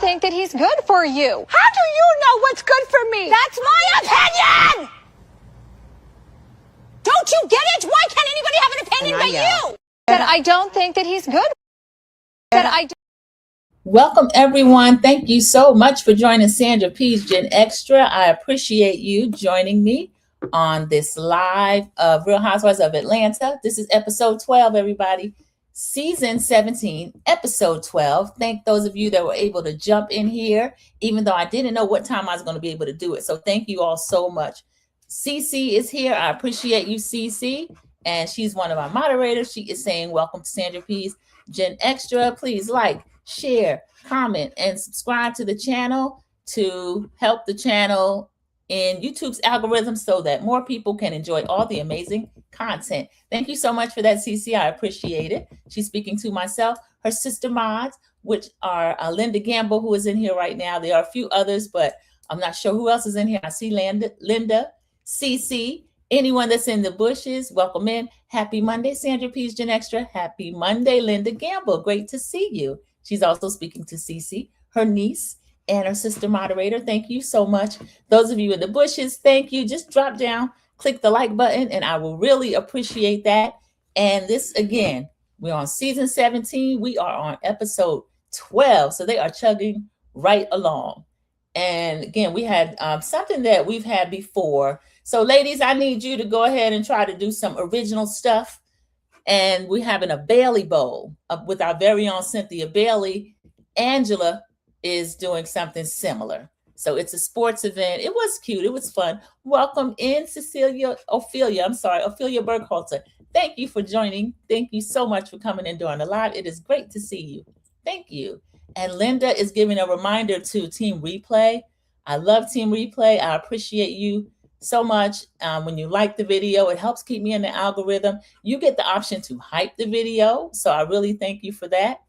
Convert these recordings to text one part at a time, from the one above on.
think that he's good for you. How do you know what's good for me? That's my opinion! Don't you get it? Why can't anybody have an opinion but you? That I don't think that he's good. Welcome, everyone. Thank you so much for joining Sandra P's Gen Extra. I appreciate you joining me on this live of Real Housewives of Atlanta. This is episode 12, everybody. Season 17, episode 12. Thank those of you that were able to jump in here, even though I didn't know what time I was going to be able to do it. So thank you all so much. Cece is here. I appreciate you, Cece. And she's one of our moderators. She is saying, welcome to Sandra P's Gen Extra. Please like, share, comment, and subscribe to the channel to help the channel in YouTube's algorithm so that more people can enjoy all the amazing content. Thank you so much for that, Cece. I appreciate it. She's speaking to myself, her sister mods, which are Linda Gamble, who is in here right now. There are a few others, but I'm not sure who else is in here. I see Linda, Cece, anyone that's in the bushes, welcome in. Happy Monday, Sandra P's Gen Extra. Happy Monday, Linda Gamble. Great to see you. She's also speaking to Cece, her niece, and her sister moderator. Thank you so much. Those of you in the bushes, thank you. Just drop down, click the like button, and I will really appreciate that. And this, again, we're on season 17. We are on episode 12. So they are chugging right along. And again, we had something that we've had before. So ladies, I need you to go ahead and try to do some original stuff. And we're having a Bailey Bowl with our very own Cynthia Bailey. Angela is doing something similar. So it's a sports event. It was cute. It was fun. Welcome in, Ophelia Berghalter. Thank you for joining. Thank you so much for coming in during the live. It is great to see you. Thank you. And Linda is giving a reminder to Team Replay. I love Team Replay. I appreciate you so much. When you like the video, it helps keep me in the algorithm. You get the option to hype the video. So I really thank you for that.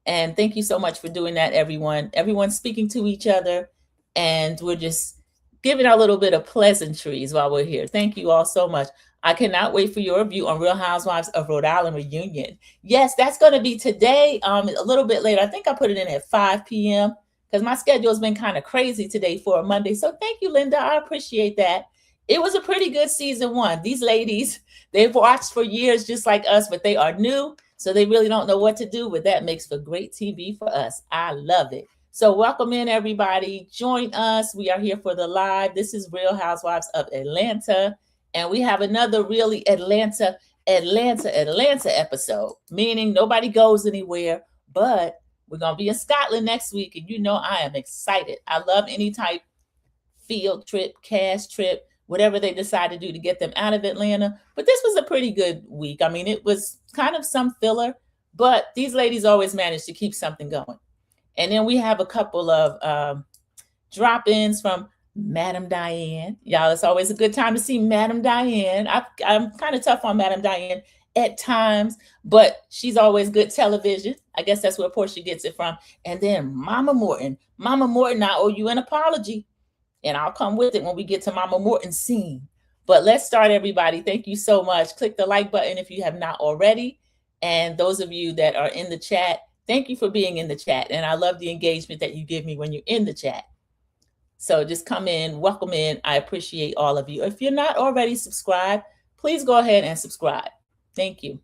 And thank you so much for doing that, everyone. Everyone's speaking to each other. And we're just giving our little bit of pleasantries while we're here. Thank you all so much. I cannot wait for your review on Real Housewives of Rhode Island reunion. Yes, that's going to be today, a little bit later. I think I put it in at 5 p.m. because my schedule has been kind of crazy today for a Monday. So thank you, Linda. I appreciate that. It was a pretty good season one. These ladies, they've watched for years just like us, but they are new. So they really don't know what to do, but that makes for great TV for us. I love it. So welcome in, everybody. Join us. We are here for the live. This is Real Housewives of Atlanta. And we have another really Atlanta episode, meaning nobody goes anywhere, but we're going to be in Scotland next week. And you know I am excited. I love any type field trip, cast trip, whatever they decide to do to get them out of Atlanta. But this was a pretty good week. I mean, it was kind of some filler, but these ladies always manage to keep something going. And then we have a couple of drop-ins from Madam Diane. Y'all, it's always a good time to see Madam Diane. I'm kind of tough on Madam Diane at times, but she's always good television. I guess that's where Portia gets it from. And then Mama Morton. Mama Morton, I owe you an apology. And I'll come with it when we get to Mama Morton's scene. But let's start, everybody. Thank you so much. Click the like button if you have not already. And those of you that are in the chat, thank you for being in the chat. And I love the engagement that you give me when you're in the chat. So just come in, welcome in. I appreciate all of you. If you're not already subscribed, please go ahead and subscribe. Thank you.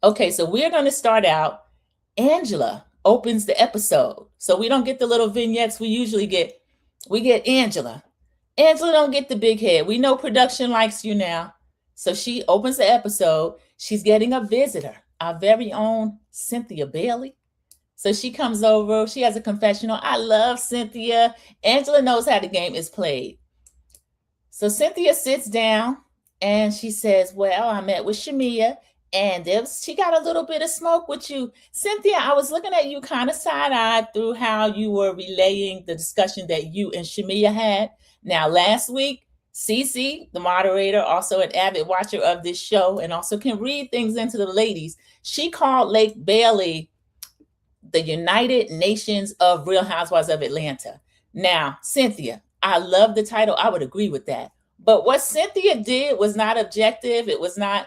Okay, so we're going to start out. Angela opens the episode. So we don't get the little vignettes we usually get. We get Angela. Angela don't get the big head. We know production likes you now. So she opens the episode. She's getting a visitor, our very own Cynthia Bailey. So she comes over. She has a confessional. I love Cynthia. Angela knows how the game is played. So Cynthia sits down and she says, well, I met with Shamia and she got a little bit of smoke with you. Cynthia, I was looking at you kind of side-eyed through how you were relaying the discussion that you and Shamia had. Now, last week, Cece, the moderator, also an avid watcher of this show and also can read things into the ladies, she called Lake Bailey the United Nations of Real Housewives of Atlanta. Now, Cynthia, I love the title. I would agree with that. But what Cynthia did was not objective. It was not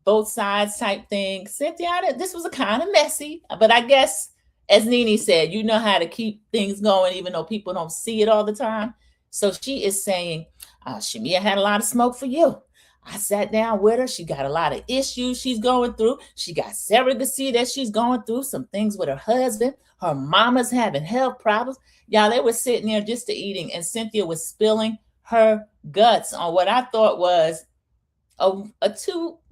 both sides type thing. Cynthia, this was a kind of messy, but I guess as Nene said, you know how to keep things going, even though people don't see it all the time. So she is saying, Shamia had a lot of smoke for you. I sat down with her. She got a lot of issues she's going through. She got surrogacy that she's going through, some things with her husband. Her mama's having health problems. Y'all, they were sitting there just to eating, and Cynthia was spilling her guts on what I thought was a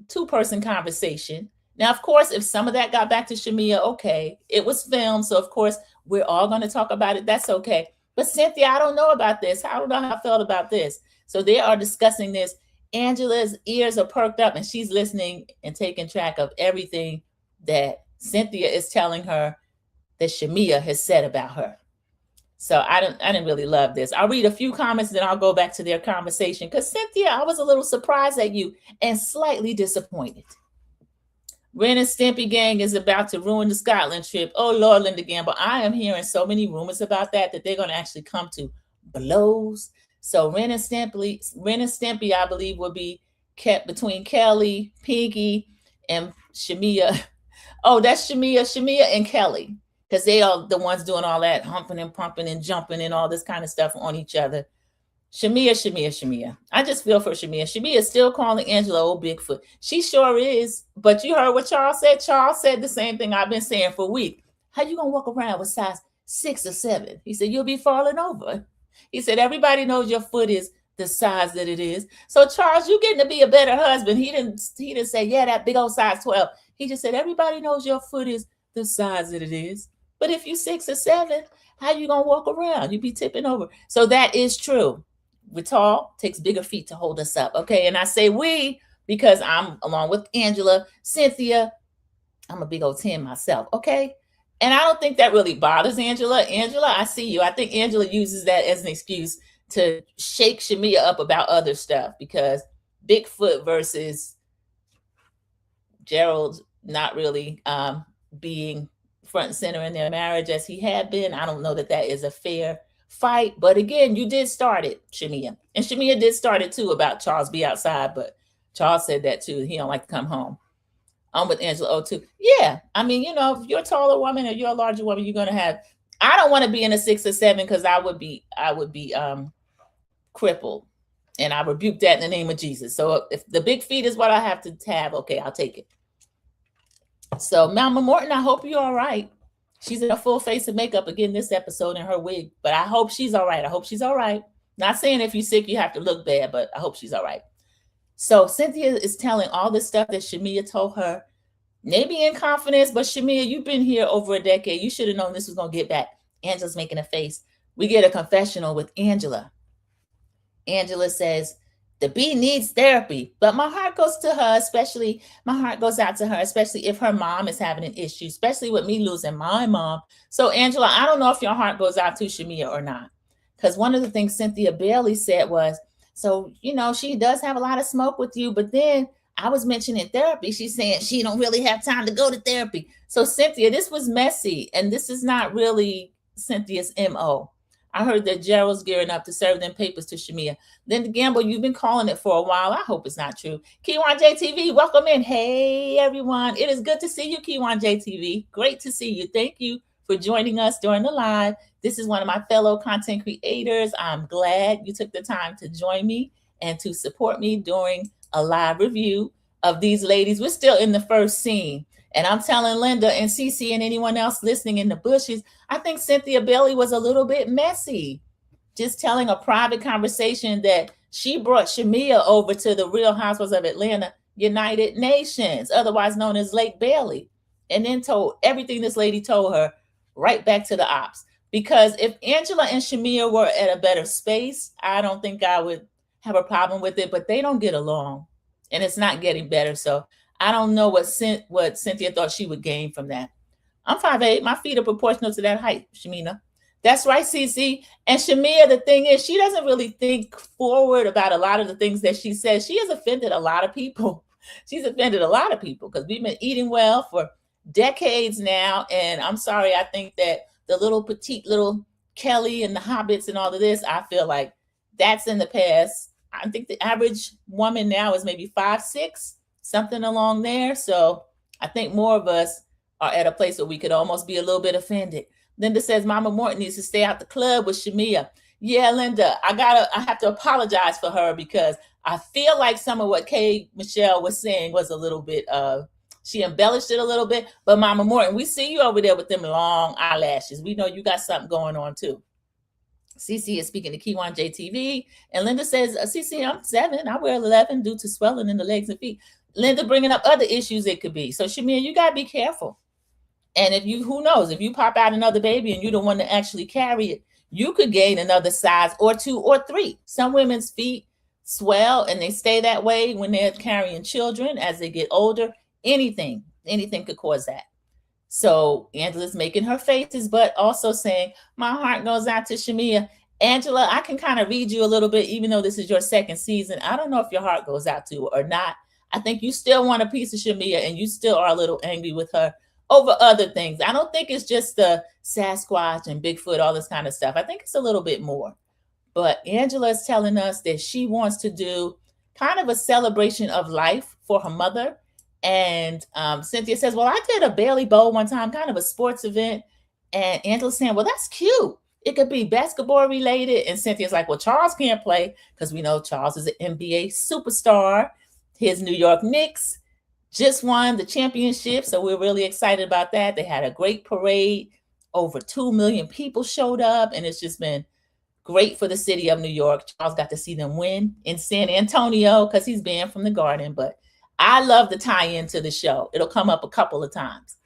two-person conversation. Now, of course, if some of that got back to Shamia, okay, it was filmed. So, of course, we're all going to talk about it. That's okay. But Cynthia, I don't know about this. I don't know how I felt about this. So they are discussing this. Angela's ears are perked up and she's listening and taking track of everything that Cynthia is telling her that Shamia has said about her. So I didn't really love this. I'll read a few comments, then I'll go back to their conversation. Because Cynthia, I was a little surprised at you and slightly disappointed. Ren and Stimpy gang is about to ruin the Scotland trip. Oh, Lord, Linda Gamble. I am hearing so many rumors about that they're going to actually come to blows. So Ren and Stimpy, I believe, will be kept between Kelly, Pinky, and Shamia. Oh, that's Shamia and Kelly. Because they are the ones doing all that humping and pumping and jumping and all this kind of stuff on each other. Shamia. I just feel for Shamia. Shamia is still calling Angela old Bigfoot. She sure is. But you heard what Charles said? Charles said the same thing I've been saying for weeks. How you going to walk around with size 6 or 7? He said, you'll be falling over. He said, everybody knows your foot is the size that it is. So, Charles, you getting to be a better husband. He didn't say, yeah, that big old size 12. He just said, everybody knows your foot is the size that it is. But if you 6 or 7, how you going to walk around? You be tipping over. So that is true. We're tall, takes bigger feet to hold us up. Okay. And I say we, because I'm along with Angela, Cynthia, I'm a big old 10 myself. Okay. And I don't think that really bothers Angela. Angela, I see you. I think Angela uses that as an excuse to shake Shamia up about other stuff, because Bigfoot versus Gerald not really being front and center in their marriage as he had been. I don't know that is a fair fight. But again, you did start it, Shamia. And Shamia did start it too about Charles be outside, but Charles said that too. He don't like to come home. I'm with Angela too. Yeah. I mean, if you're a taller woman or you're a larger woman, you're going to have, I don't want to be in a 6 or 7 because I would be crippled. And I rebuke that in the name of Jesus. So if the big feet is what I have to have, okay, I'll take it. So Mama Morton, I hope you're all right. She's in a full face of makeup again this episode in her wig, but I hope she's all right. Not saying if you're sick, you have to look bad, but I hope she's all right. So Cynthia is telling all this stuff that Shamia told her, maybe in confidence, but Shamia, you've been here over a decade. You should have known this was going to get back. Angela's making a face. We get a confessional with Angela. Angela says, the bee needs therapy, but my heart goes to her, my heart goes out to her, especially if her mom is having an issue, especially with me losing my mom. So Angela, I don't know if your heart goes out to Shamia or not, because one of the things Cynthia Bailey said was, so, she does have a lot of smoke with you, but then I was mentioning therapy. She's saying she don't really have time to go to therapy. So Cynthia, this was messy, and this is not really Cynthia's MO. I heard that Gerald's gearing up to serve them papers to Shamia. Linda Gamble, you've been calling it for a while. I hope it's not true. Kiwan JTV, welcome in. Hey, everyone. It is good to see you, Kiwan JTV. Great to see you. Thank you for joining us during the live. This is one of my fellow content creators. I'm glad you took the time to join me and to support me during a live review of these ladies. We're still in the first scene. And I'm telling Linda and Cece and anyone else listening in the bushes, I think Cynthia Bailey was a little bit messy. Just telling a private conversation that she brought Shamia over to the Real Housewives of Atlanta United Nations, otherwise known as Lake Bailey, and then told everything this lady told her right back to the ops. Because if Angela and Shamia were at a better space, I don't think I would have a problem with it, but they don't get along and it's not getting better. So I don't know what Cynthia thought she would gain from that. I'm 5'8". My feet are proportional to that height, Shamina. That's right, Cece. And Shamia, the thing is, she doesn't really think forward about a lot of the things that she says. She has offended a lot of people. She's offended a lot of people because we've been eating well for decades now. And I'm sorry, I think that the little petite little Kelly and the Hobbits and all of this, I feel like that's in the past. I think the average woman now is maybe 5'6", something along there. So I think more of us are at a place where we could almost be a little bit offended. Linda says Mama Morton needs to stay out the club with Shamia. Yeah, Linda, I have to apologize for her because I feel like some of what Kay Michelle was saying was a little bit she embellished it a little bit. But Mama Morton, we see you over there with them long eyelashes. We know you got something going on too. Cece is speaking to Kiwan JTV. And Linda says, Cece, I'm 7. I wear 11 due to swelling in the legs and feet. Linda bringing up other issues it could be. So Shamia, you got to be careful. And if you, who knows, if you pop out another baby and you're the one to actually carry it, you could gain another size or 2 or 3. Some women's feet swell and they stay that way when they're carrying children as they get older. Anything could cause that. So Angela's making her faces, but also saying, my heart goes out to Shamia. Angela, I can kind of read you a little bit, even though this is your 2nd season. I don't know if your heart goes out to her or not. I think you still want a piece of Shamia and you still are a little angry with her over other things. I don't think it's just the Sasquatch and Bigfoot, all this kind of stuff. I think it's a little bit more. But Angela is telling us that she wants to do kind of a celebration of life for her mother. And Cynthia says, well, I did a Bailey Bowl one time, kind of a sports event. And Angela's saying, well, that's cute. It could be basketball related. And Cynthia's like, well, Charles can't play because we know Charles is an NBA superstar. His New York Knicks just won the championship. So we're really excited about that. They had a great parade. Over 2 million people showed up. And it's just been great for the city of New York. Charles got to see them win in San Antonio because he's banned from the Garden. But I love the tie-in to the show. It'll come up a couple of times.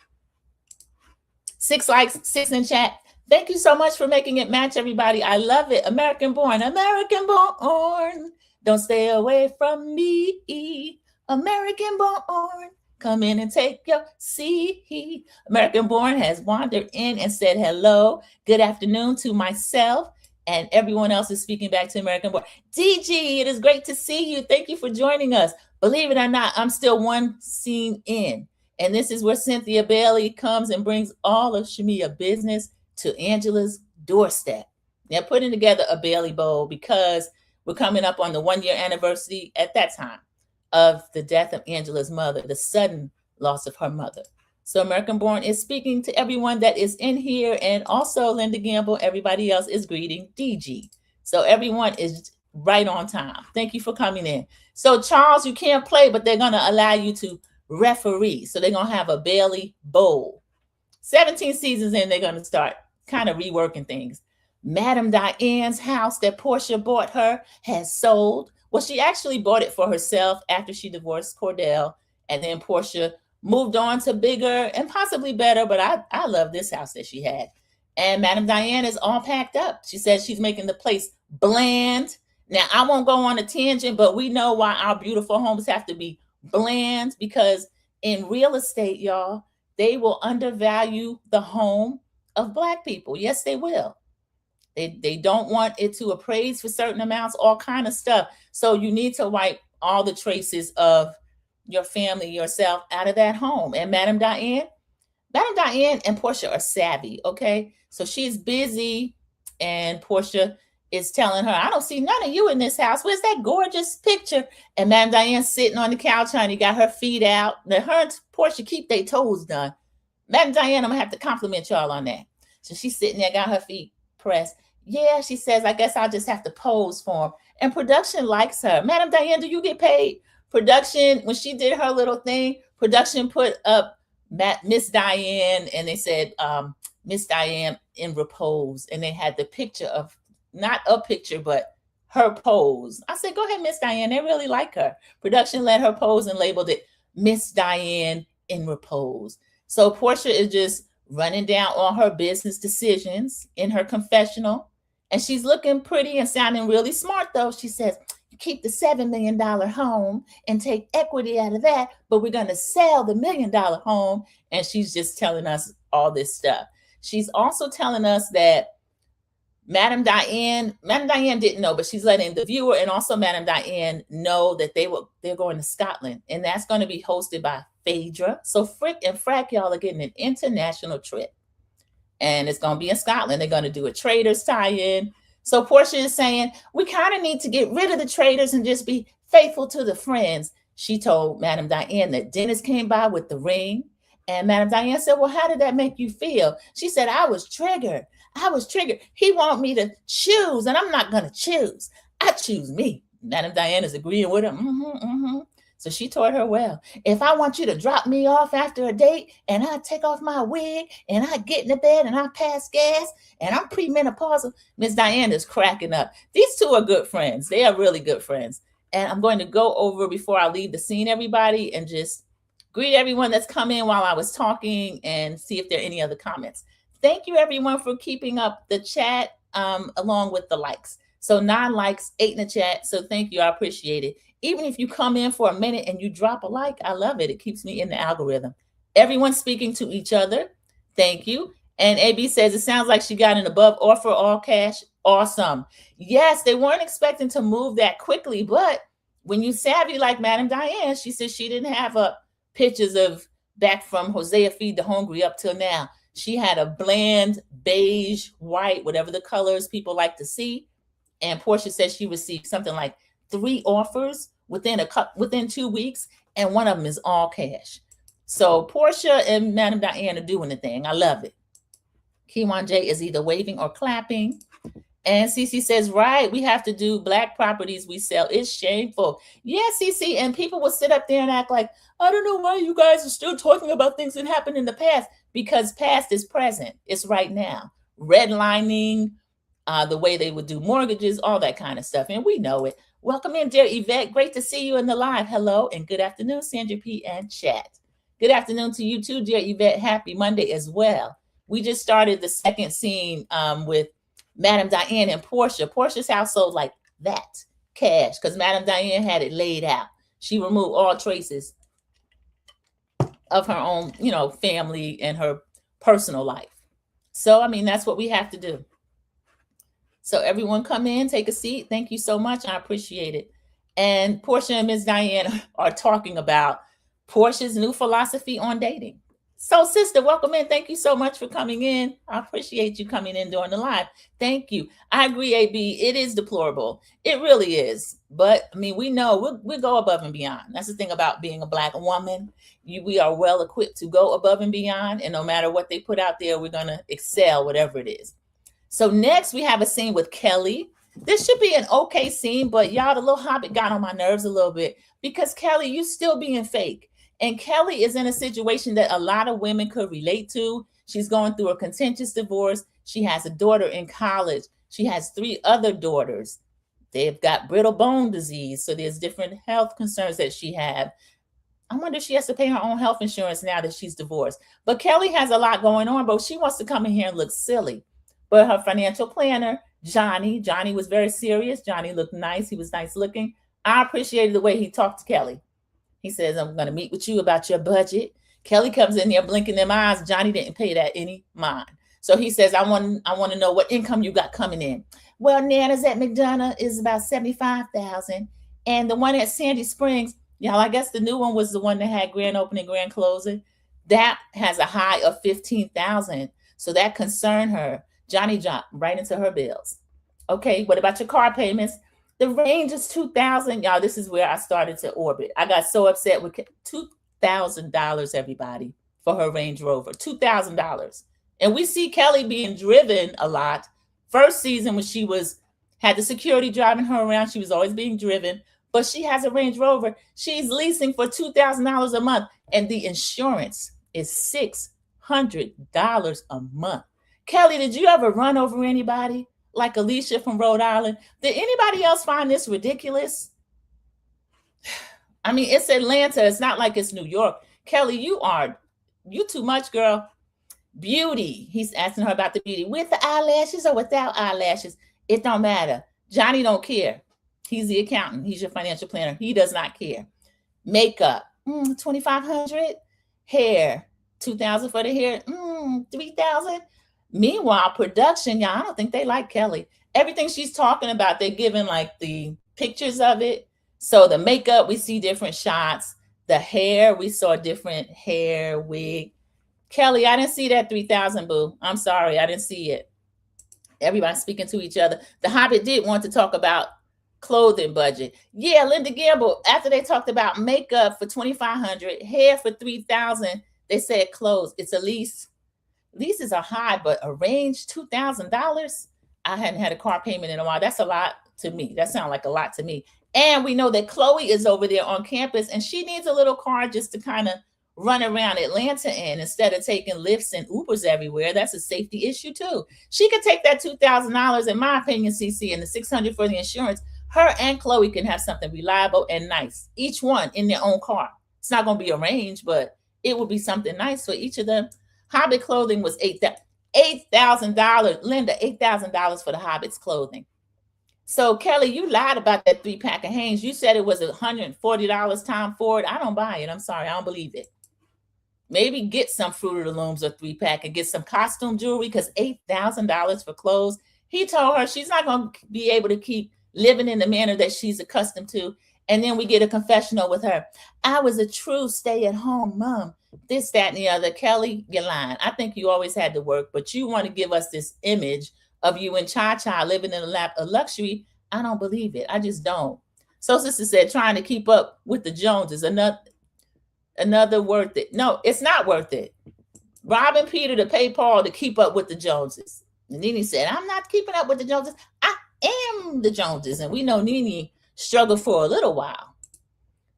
6 likes, 6 in chat. Thank you so much for making it match, everybody. I love it. American born, American born. Don't stay away from me. American born. Come in and take your seat. American born has wandered in and said hello. Good afternoon to myself. And everyone else is speaking back to American born. DG, it is great to see you. Thank you for joining us. Believe it or not, I'm still one scene in. And this is where Cynthia Bailey comes and brings all of Shamia business to Angela's doorstep. They're putting together a Bailey Bowl because we're coming up on the 1-year anniversary at that time of the death of Angela's mother, the sudden loss of her mother. So American Born is speaking to everyone that is in here. And also Linda Gamble, everybody else is greeting DG. So everyone is right on time. Thank you for coming in. So Charles, you can't play, but they're going to allow you to referee. So they're going to have a Bailey Bowl. 17 seasons in, they're going to start kind of reworking things. Madam Diane's house that Portia bought her has sold. Well, she actually bought it for herself after she divorced Cordell. And then Portia moved on to bigger and possibly better. But I love this house that she had. And Madam Diane is all packed up. She says she's making the place bland. Now, I won't go on a tangent, but we know why our beautiful homes have to be bland, because in real estate, y'all, they will undervalue the home of Black people. Yes, they will. They don't want it to appraise for certain amounts, all kind of stuff. So you need to wipe all the traces of your family, yourself out of that home. And Madam Diane and Portia are savvy, okay? So she's busy, and Portia is telling her, I don't see none of you in this house. Where's that gorgeous picture? And Madam Diane's sitting on the couch, honey, got her feet out. Now her and Portia keep their toes done. Madam Diane, I'm gonna have to compliment y'all on that. So she's sitting there, got her feet pressed. Yeah, she says, I guess I'll just have to pose for him. And production likes her. Madam Diane, do you get paid? Production, when she did her little thing, production put up Miss Diane, and they said, Miss Diane in repose. And they had the picture of, not a picture, but her pose. I said, go ahead, Miss Diane. They really like her. Production let her pose and labeled it Miss Diane in repose. So Portia is just running down all her business decisions in her confessional. And she's looking pretty and sounding really smart, though. She says, you keep the $7 million home and take equity out of that, but we're going to sell the $1 million home. And she's just telling us all this stuff. She's also telling us that Madam Diane didn't know, but she's letting the viewer and also Madam Diane know that they're going to Scotland, and that's going to be hosted by Phaedra. So Frick and Frack, y'all are getting an international trip, and it's going to be in Scotland. They're going to do a traders tie-in. So Portia is saying, we kind of need to get rid of the traders and just be faithful to the friends. She told Madam Diane that Dennis came by with the ring, And Madam Diane said, well, how did that make you feel? She said, I was triggered. He wanted me to choose, and I'm not going to choose. I choose me. Madam Diane is agreeing with him. So she told her, well, if I want you to drop me off after a date and I take off my wig and I get in the bed and I pass gas and I'm premenopausal, Miss Diane is cracking up. These two are good friends. They are really good friends. And I'm going to go over before I leave the scene, everybody, and just greet everyone that's come in while I was talking and see if there are any other comments. Thank you, everyone, for keeping up the chat along with the likes. So 9 likes, 8 in the chat. So thank you. I appreciate it. Even if you come in for a minute and you drop a like, I love it. It keeps me in the algorithm. Everyone's speaking to each other. Thank you. And AB says, it sounds like she got an above offer, all cash. Awesome. Yes, they weren't expecting to move that quickly. But when you savvy like Madam Diane, she said she didn't have pictures of back from Hosea Feed the Hungry up till now. She had a bland beige, white, whatever the colors people like to see. And Portia said she received something like 3 offers within 2 weeks, and one of them is all cash. So Portia and Madam Diane are doing the thing. I love it. Kiwan J is either waving or clapping. And Cece says, right, we have to do Black properties we sell. It's shameful. Yeah, Cece, and people will sit up there and act like, I don't know why you guys are still talking about things that happened in the past, because past is present. It's right now. Redlining, the way they would do mortgages, all that kind of stuff. And we know it. Welcome in, dear Yvette. Great to see you in the live. Hello and good afternoon, Sandra P. and chat. Good afternoon to you too, dear Yvette. Happy Monday as well. We just started the second scene with Madam Diane and Portia. Portia's household like that, cash, because Madam Diane had it laid out. She removed all traces of her own, family and her personal life. So, I mean, that's what we have to do. So everyone come in, take a seat. Thank you so much. I appreciate it. And Portia and Ms. Diane are talking about Portia's new philosophy on dating. So sister, welcome in. Thank you so much for coming in. I appreciate you coming in during the live. Thank you. I agree, AB. It is deplorable. It really is. But I mean, we know we'll go above and beyond. That's the thing about being a Black woman. We are well equipped to go above and beyond. And no matter what they put out there, we're going to excel, whatever it is. So next we have a scene with Kelly. This should be an okay scene, but y'all, the little hobbit got on my nerves a little bit because Kelly, you still being fake. And Kelly is in a situation that a lot of women could relate to. She's going through a contentious divorce. She has a daughter in college. She has 3 other daughters. They've got brittle bone disease. So there's different health concerns that she has. I wonder if she has to pay her own health insurance now that she's divorced. But Kelly has a lot going on, but she wants to come in here and look silly. But her financial planner, Johnny was very serious. Johnny looked nice. He was nice looking. I appreciated the way he talked to Kelly. He says, I'm going to meet with you about your budget. Kelly comes in there blinking them eyes. Johnny didn't pay that any mind. So he says, I want to know what income you got coming in. Well, Nana's at McDonough is about $75,000. And the one at Sandy Springs, y'all, I guess the new one was the one that had grand opening, grand closing. That has a high of $15,000. So that concerned her. Johnny jumped right into her bills. Okay, what about your car payments? The range is $2,000. Y'all, this is where I started to orbit. I got so upset with $2,000, everybody, for her Range Rover. $2,000. And we see Kelly being driven a lot. First season when she had the security driving her around, she was always being driven. But she has a Range Rover. She's leasing for $2,000 a month. And the insurance is $600 a month. Kelly, did you ever run over anybody like Alicia from Rhode Island? Did anybody else find this ridiculous? I mean, it's Atlanta. It's not like it's New York. Kelly, you too much, girl. Beauty. He's asking her about the beauty. With the eyelashes or without eyelashes? It don't matter. Johnny don't care. He's the accountant. He's your financial planner. He does not care. Makeup, $2,500. Hair, $2,000 for the hair. $3,000. Meanwhile, production, y'all, I don't think they like Kelly. Everything she's talking about, they're giving like the pictures of it. So the makeup, we see different shots. The hair, we saw different hair, wig. Kelly, I didn't see that $3,000, boo. I'm sorry, I didn't see it. Everybody's speaking to each other. The Hobbit did want to talk about clothing budget. Yeah, Linda Gamble, after they talked about makeup for $2,500, hair for $3,000, They said clothes. It's a lease. Leases are high, but a range $2,000. I hadn't had a car payment in a while. That's a lot to me. That sounds like a lot to me. And we know that Chloe is over there on campus and she needs a little car just to kind of run around Atlanta in instead of taking Lyfts and Ubers everywhere. That's a safety issue too. She could take that $2,000, in my opinion, CC, and the $600 for the insurance. Her and Chloe can have something reliable and nice, each one in their own car. It's not going to be arranged, but it would be something nice for each of them. Hobbit clothing was $8,000. Linda, $8,000 for the Hobbit's clothing. So Kelly, you lied about that 3-pack of Hanes. You said it was $140 Tom Ford. I don't buy it. I'm sorry. I don't believe it. Maybe get some Fruit of the Looms or 3-pack and get some costume jewelry, because $8,000 for clothes. He told her she's not going to be able to keep living in the manner that she's accustomed to. And then we get a confessional with her. I was a true stay-at-home mom. This, that, and the other. Kelly, you're lying. I think you always had to work, but you want to give us this image of you and Cha-Cha living in a lap of luxury. I don't believe it. I just don't. So sister said trying to keep up with the Joneses. Another worth it. No, it's not worth it. Robbing Peter to pay Paul to keep up with the Joneses. And Nene said, I'm not keeping up with the Joneses. I am the Joneses. And we know Nene struggled for a little while.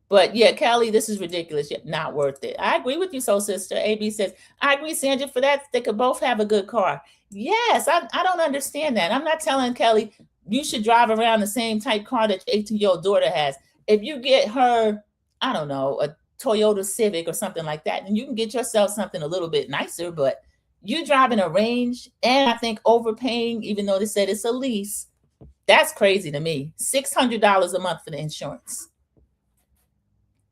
But yeah, Kelly, this is ridiculous. Yet not worth it. I agree with you, soul sister. AB says, I agree, Sandra, for that. They could both have a good car. Yes, I don't understand that. I'm not telling Kelly you should drive around the same type car that your 18-year-old daughter has. If you get her, I don't know, a Toyota Civic or something like that, and you can get yourself something a little bit nicer, but you driving a Range and I think overpaying, even though they said it's a lease, that's crazy to me. $600 a month for the insurance.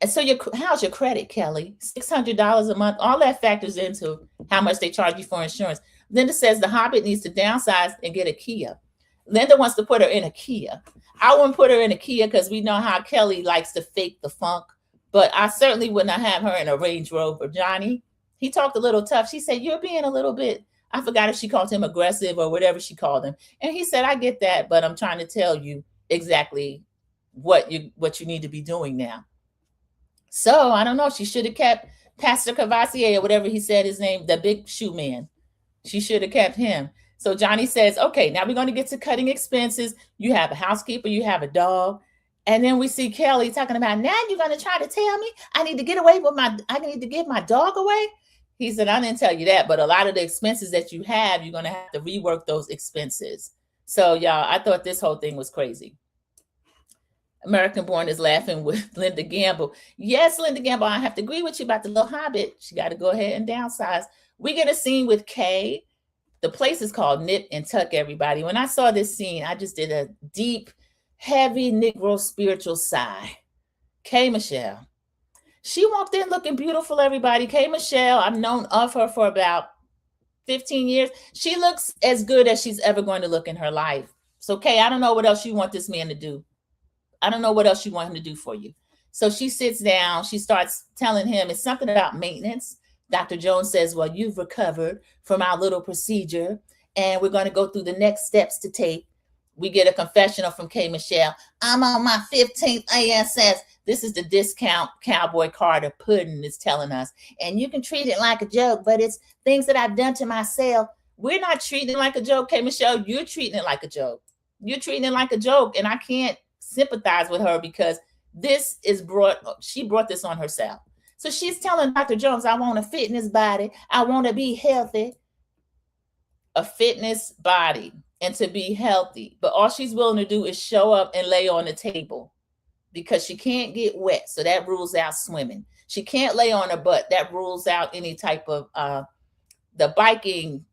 And so how's your credit, Kelly? $600 a month, all that factors into how much they charge you for insurance. Linda says the Hobbit needs to downsize and get a Kia. Linda wants to put her in a Kia. I wouldn't put her in a Kia because we know how Kelly likes to fake the funk. But I certainly would not have her in a Range Rover. Johnny, he talked a little tough. She said, you're being a little bit, I forgot if she called him aggressive or whatever she called him. And he said, I get that, but I'm trying to tell you exactly what you need to be doing now. So I don't know. She should have kept Pastor Cavassier or whatever he said his name, the big shoe man. She should have kept him. So Johnny says, okay, now we're going to get to cutting expenses. You have a housekeeper, you have a dog. And then we see Kelly talking about, now you're going to try to tell me I need to get away with I need to give my dog away. He said, I didn't tell you that, but a lot of the expenses that you have, you're going to have to rework those expenses. So y'all, I thought this whole thing was crazy. American Born is laughing with Linda Gamble. Yes, Linda Gamble, I have to agree with you about the little Hobbit. She got to go ahead and downsize. We get a scene with Kay. The place is called Nip and Tuck, everybody. When I saw this scene, I just did a deep, heavy Negro spiritual sigh. Kay Michelle. She walked in looking beautiful, everybody. Kay Michelle, I've known of her for about 15 years. She looks as good as she's ever going to look in her life. So, Kay, I don't know what else you want this man to do. I don't know what else you want him to do for you. So she sits down. She starts telling him it's something about maintenance. Dr. Jones says, well, you've recovered from our little procedure, and we're going to go through the next steps to take. We get a confessional from Kay Michelle. I'm on my 15th ASS. This is the discount Cowboy Carter pudding is telling us. And you can treat it like a joke, but it's things that I've done to myself. We're not treating it like a joke, Kay Michelle. You're treating it like a joke. You're treating it like a joke, and I can't sympathize with her because she brought this on herself. So she's telling Dr. Jones, I want a fitness body. I want to be healthy. A fitness body and to be healthy. But all she's willing to do is show up and lay on the table because she can't get wet. So that rules out swimming. She can't lay on her butt. That rules out any type of the biking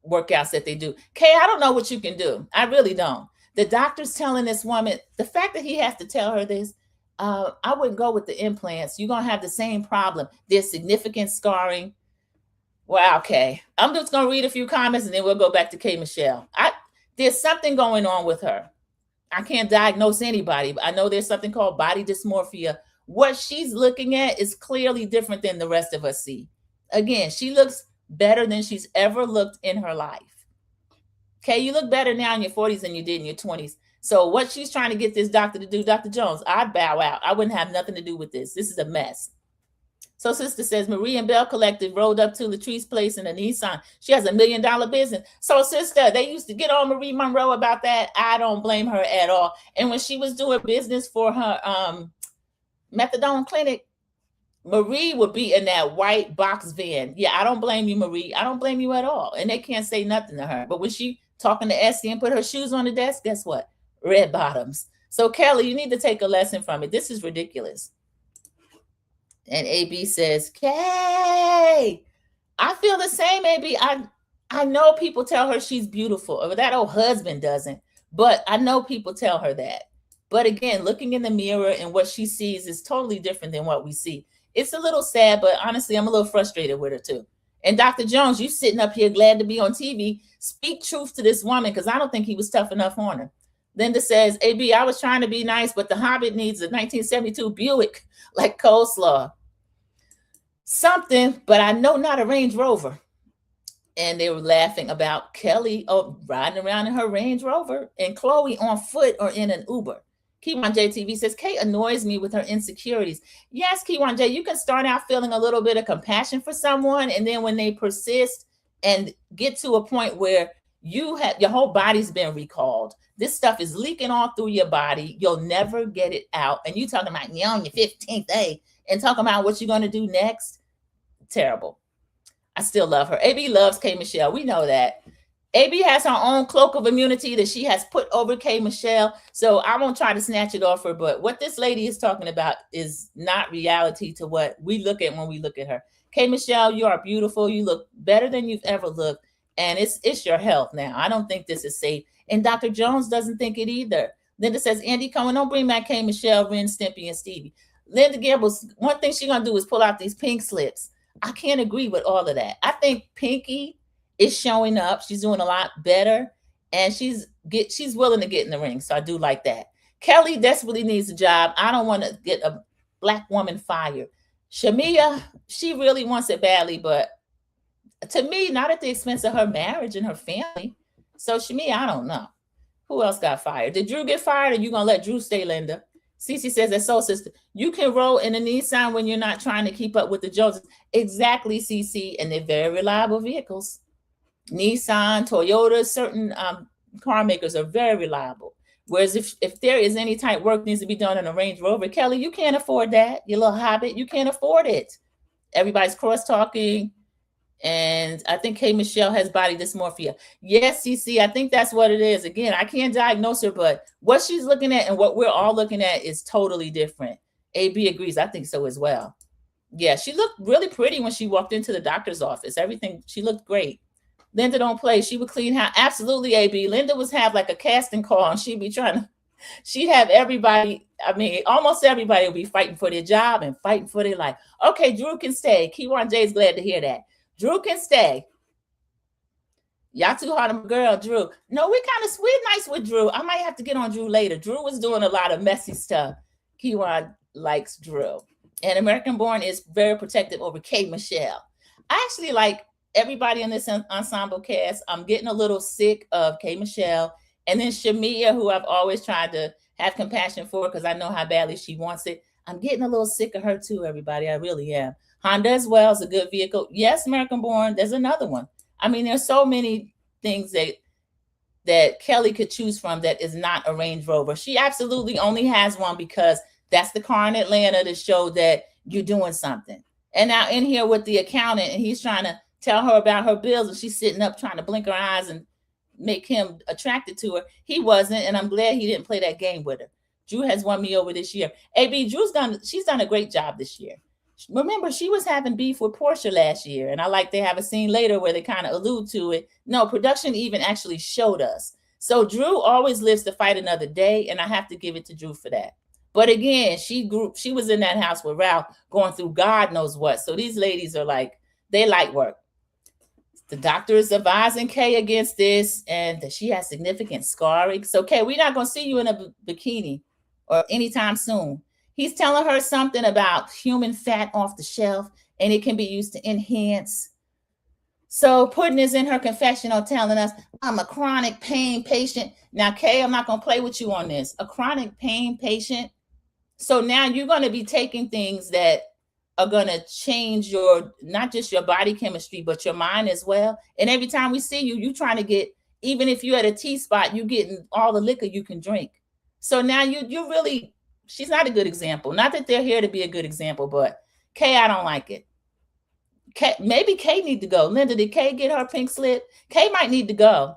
workouts that they do. Kay, I don't know what you can do. I really don't. The doctor's telling this woman, the fact that he has to tell her this, I wouldn't go with the implants. You're going to have the same problem. There's significant scarring. Wow, Kay. I'm just going to read a few comments and then we'll go back to Kay Michelle. There's something going on with her. I can't diagnose anybody, but I know there's something called body dysmorphia. What she's looking at is clearly different than the rest of us see. Again, she looks better than she's ever looked in her life. Okay, you look better now in your 40s than you did in your 20s. So what she's trying to get this doctor to do, Dr. Jones, I'd bow out. I wouldn't have nothing to do with this. This is a mess. So sister says Marie and Bell Collective rolled up to Latrice's place in a Nissan. She has $1 million business. So sister, they used to get on Marie Monroe about that. I don't blame her at all. And when she was doing business for her methadone clinic, Marie would be in that white box van. Yeah, I don't blame you, Marie. I don't blame you at all. And they can't say nothing to her. But when she talking to Essie and put her shoes on the desk, guess what? Red bottoms. So Kelly, you need to take a lesson from it. This is ridiculous. And AB says, Kay, I feel the same, AB. I know people tell her she's beautiful, or that old husband doesn't, but I know people tell her that. But again, looking in the mirror and what she sees is totally different than what we see. It's a little sad, but honestly, I'm a little frustrated with her too. And Dr. Jones, you sitting up here glad to be on TV. Speak truth to this woman, because I don't think he was tough enough on her. Linda says, AB, I was trying to be nice, but the Hobbit needs a 1972 Buick like coleslaw. Something, but I know not a Range Rover. And they were laughing about Kelly riding around in her Range Rover and Chloe on foot or in an Uber. Kiwan JTV says, Kate annoys me with her insecurities. Yes, Kiwan J, you can start out feeling a little bit of compassion for someone, and then when they persist and get to a point where you have your whole body's been recalled, this stuff is leaking all through your body, you'll never get it out. And you talking about you're on your 15th day and talking about what you're going to do next. Terrible. I still love her. AB loves K. Michelle. We know that. AB has her own cloak of immunity that she has put over K. Michelle. So I won't try to snatch it off her. But what this lady is talking about is not reality to what we look at when we look at her. K. Michelle, you are beautiful. You look better than you've ever looked. And it's your health now. I don't think this is safe. And Dr. Jones doesn't think it either. Linda says, Andy Cohen, don't bring back K. Michelle, Ren, Stimpy, and Stevie. Linda Gamble's, one thing she's going to do is pull out these pink slips. I can't agree with all of that. I think Pinky is showing up. She's doing a lot better, and she's willing to get in the ring. So I do like that. Kelly desperately needs a job. I don't want to get a black woman fired. Shamia, she really wants it badly, but to me, not at the expense of her marriage and her family. So Shamia, I don't know. Who else got fired? Did Drew get fired, or you gonna let Drew stay, Linda? Cece says that soul sister, you can roll in a Nissan when you're not trying to keep up with the Joneses. Exactly, Cece, and they're very reliable vehicles. Nissan, Toyota, certain car makers are very reliable. Whereas if there is any type work needs to be done on a Range Rover, Kelly, you can't afford that. Your little Hobbit, you can't afford it. Everybody's cross-talking. And I think K. Michelle has body dysmorphia. Yes, CC, I think that's what it is. Again, I can't diagnose her, but what she's looking at and what we're all looking at is totally different. AB agrees. I think so as well. Yeah, she looked really pretty when she walked into the doctor's office. Everything, she looked great. Linda don't play. She would clean house. Absolutely, AB. Linda was have like a casting call, and she'd be she'd have everybody, I mean, almost everybody would be fighting for their job and fighting for their life. Okay, Drew can stay. Keywan J is glad to hear that. Drew can stay. Y'all too hard on my girl, Drew. No, we're nice with Drew. I might have to get on Drew later. Drew was doing a lot of messy stuff. Keywan likes Drew. And American Born is very protective over K. Michelle. I actually like everybody in this ensemble cast. I'm getting a little sick of K. Michelle. And then Shamia, who I've always tried to have compassion for because I know how badly she wants it. I'm getting a little sick of her too, everybody. I really am. Honda as well is a good vehicle. Yes, American Born. There's another one. I mean, there's so many things that Kelly could choose from that is not a Range Rover. She absolutely only has one because that's the car in Atlanta to show that you're doing something. And now in here with the accountant, and he's trying to tell her about her bills, and she's sitting up trying to blink her eyes and make him attracted to her. He wasn't, and I'm glad he didn't play that game with her. Drew has won me over this year. AB, she's done a great job this year. Remember, she was having beef with Portia last year, and I like they have a scene later where they kind of allude to it. No, production even actually showed us. So Drew always lives to fight another day, and I have to give it to Drew for that. But again, she was in that house with Ralph going through God knows what. So these ladies are like, they like work. The doctor is advising Kay against this, and that she has significant scarring. So Kay, we're not going to see you in a bikini or anytime soon. He's telling her something about human fat off the shelf, and it can be used to enhance. So putting this in her confessional, telling us, I'm a chronic pain patient. Now, Kay, I'm not going to play with you on this. A chronic pain patient. So now you're going to be taking things that are going to change your, not just your body chemistry, but your mind as well. And every time we see you, you trying to get, even if you're at a T spot, you getting all the liquor you can drink. So now you really, she's not a good example. Not that they're here to be a good example, but Kay, I don't like it. Maybe Kay need to go. Linda, did Kay get her pink slip? Kay might need to go.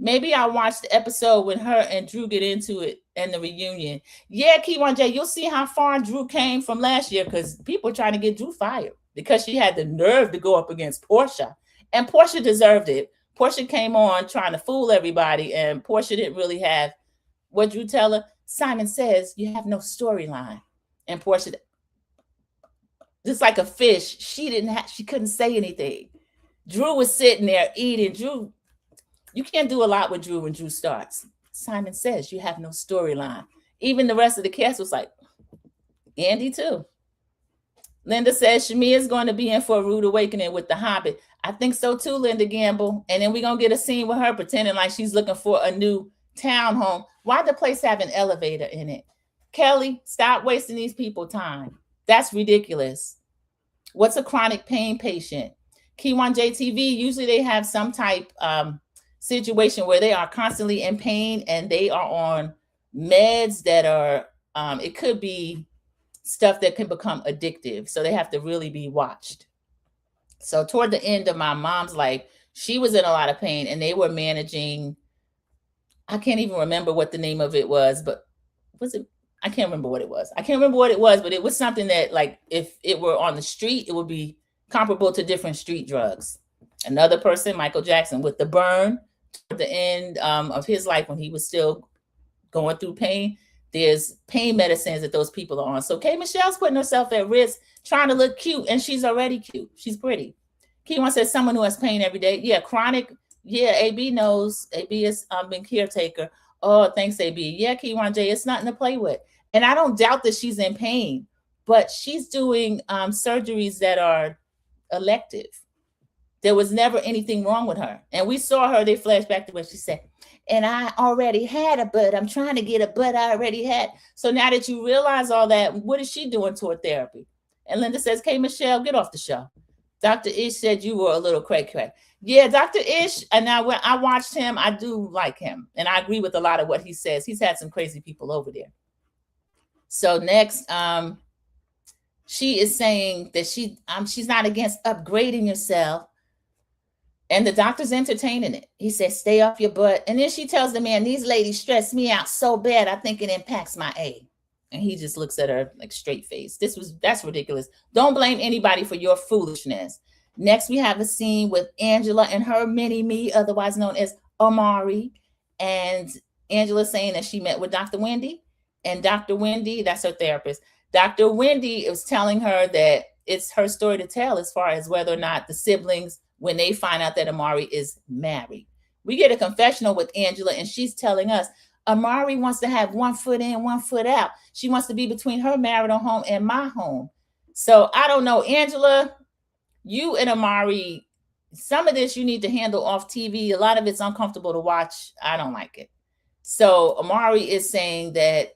Maybe I watched the episode when her and Drew get into it and the reunion. Yeah, Key1 J, you'll see how far Drew came from last year, because people trying to get Drew fired because she had the nerve to go up against Portia. And Portia deserved it. Portia came on trying to fool everybody, and Portia didn't really have, what Drew tell her? Simon says you have no storyline. And Portia, just like a fish, she couldn't say anything. Drew was sitting there eating. Drew, you can't do a lot with Drew when Drew starts. Simon says you have no storyline. Even the rest of the cast was like, Andy too. Linda says Shamia is going to be in for a rude awakening with the Hobbit. I think so too, Linda Gamble. And then we're going to get a scene with her pretending like she's looking for a new townhome. Why'd the place have an elevator in it? Kelly, stop wasting these people time. That's ridiculous. What's a chronic pain patient? Key1JTV, usually they have some type situation where they are constantly in pain and they are on meds that are, it could be stuff that can become addictive. So they have to really be watched. So toward the end of my mom's life, she was in a lot of pain and they were managing, I can't even remember what the name of it was, but was it, I can't remember what it was. I can't remember what it was, but it was something that, like, if it were on the street, it would be comparable to different street drugs. Another person, Michael Jackson, with the burn at the end of his life when he was still going through pain, there's pain medicines that those people are on. So K. Michelle's putting herself at risk, trying to look cute, and she's already cute. She's pretty. Key1 says someone who has pain every day. Yeah, chronic. Yeah, AB knows. AB has been caretaker. Oh, thanks, AB. Yeah, Key1J, it's nothing to play with. And I don't doubt that she's in pain, but she's doing surgeries that are elective. There was never anything wrong with her. And we saw her, they flashed back to what she said, and I already had a butt. I'm trying to get a butt I already had. So now that you realize all that, what is she doing toward therapy? And Linda says, K. Michelle, get off the show. Dr. Ish said you were a little crack. Yeah, Dr. Ish, and now when I watched him, I do like him. And I agree with a lot of what he says. He's had some crazy people over there. So next, she is saying that she's not against upgrading yourself. And the doctor's entertaining it. He says, stay off your butt. And then she tells the man, these ladies stress me out so bad, I think it impacts my A. And he just looks at her like straight face. That's ridiculous. Don't blame anybody for your foolishness. Next, we have a scene with Angela and her mini-me, otherwise known as Amari. And Angela saying that she met with Dr. Wendy. And Dr. Wendy, that's her therapist. Dr. Wendy is telling her that it's her story to tell as far as whether or not the siblings, when they find out that Amari is married. We get a confessional with Angela, and she's telling us Amari wants to have one foot in, one foot out. She wants to be between her marital home and my home. So I don't know, Angela, you and Amari, some of this you need to handle off TV. A lot of it's uncomfortable to watch. I don't like it. So Amari is saying that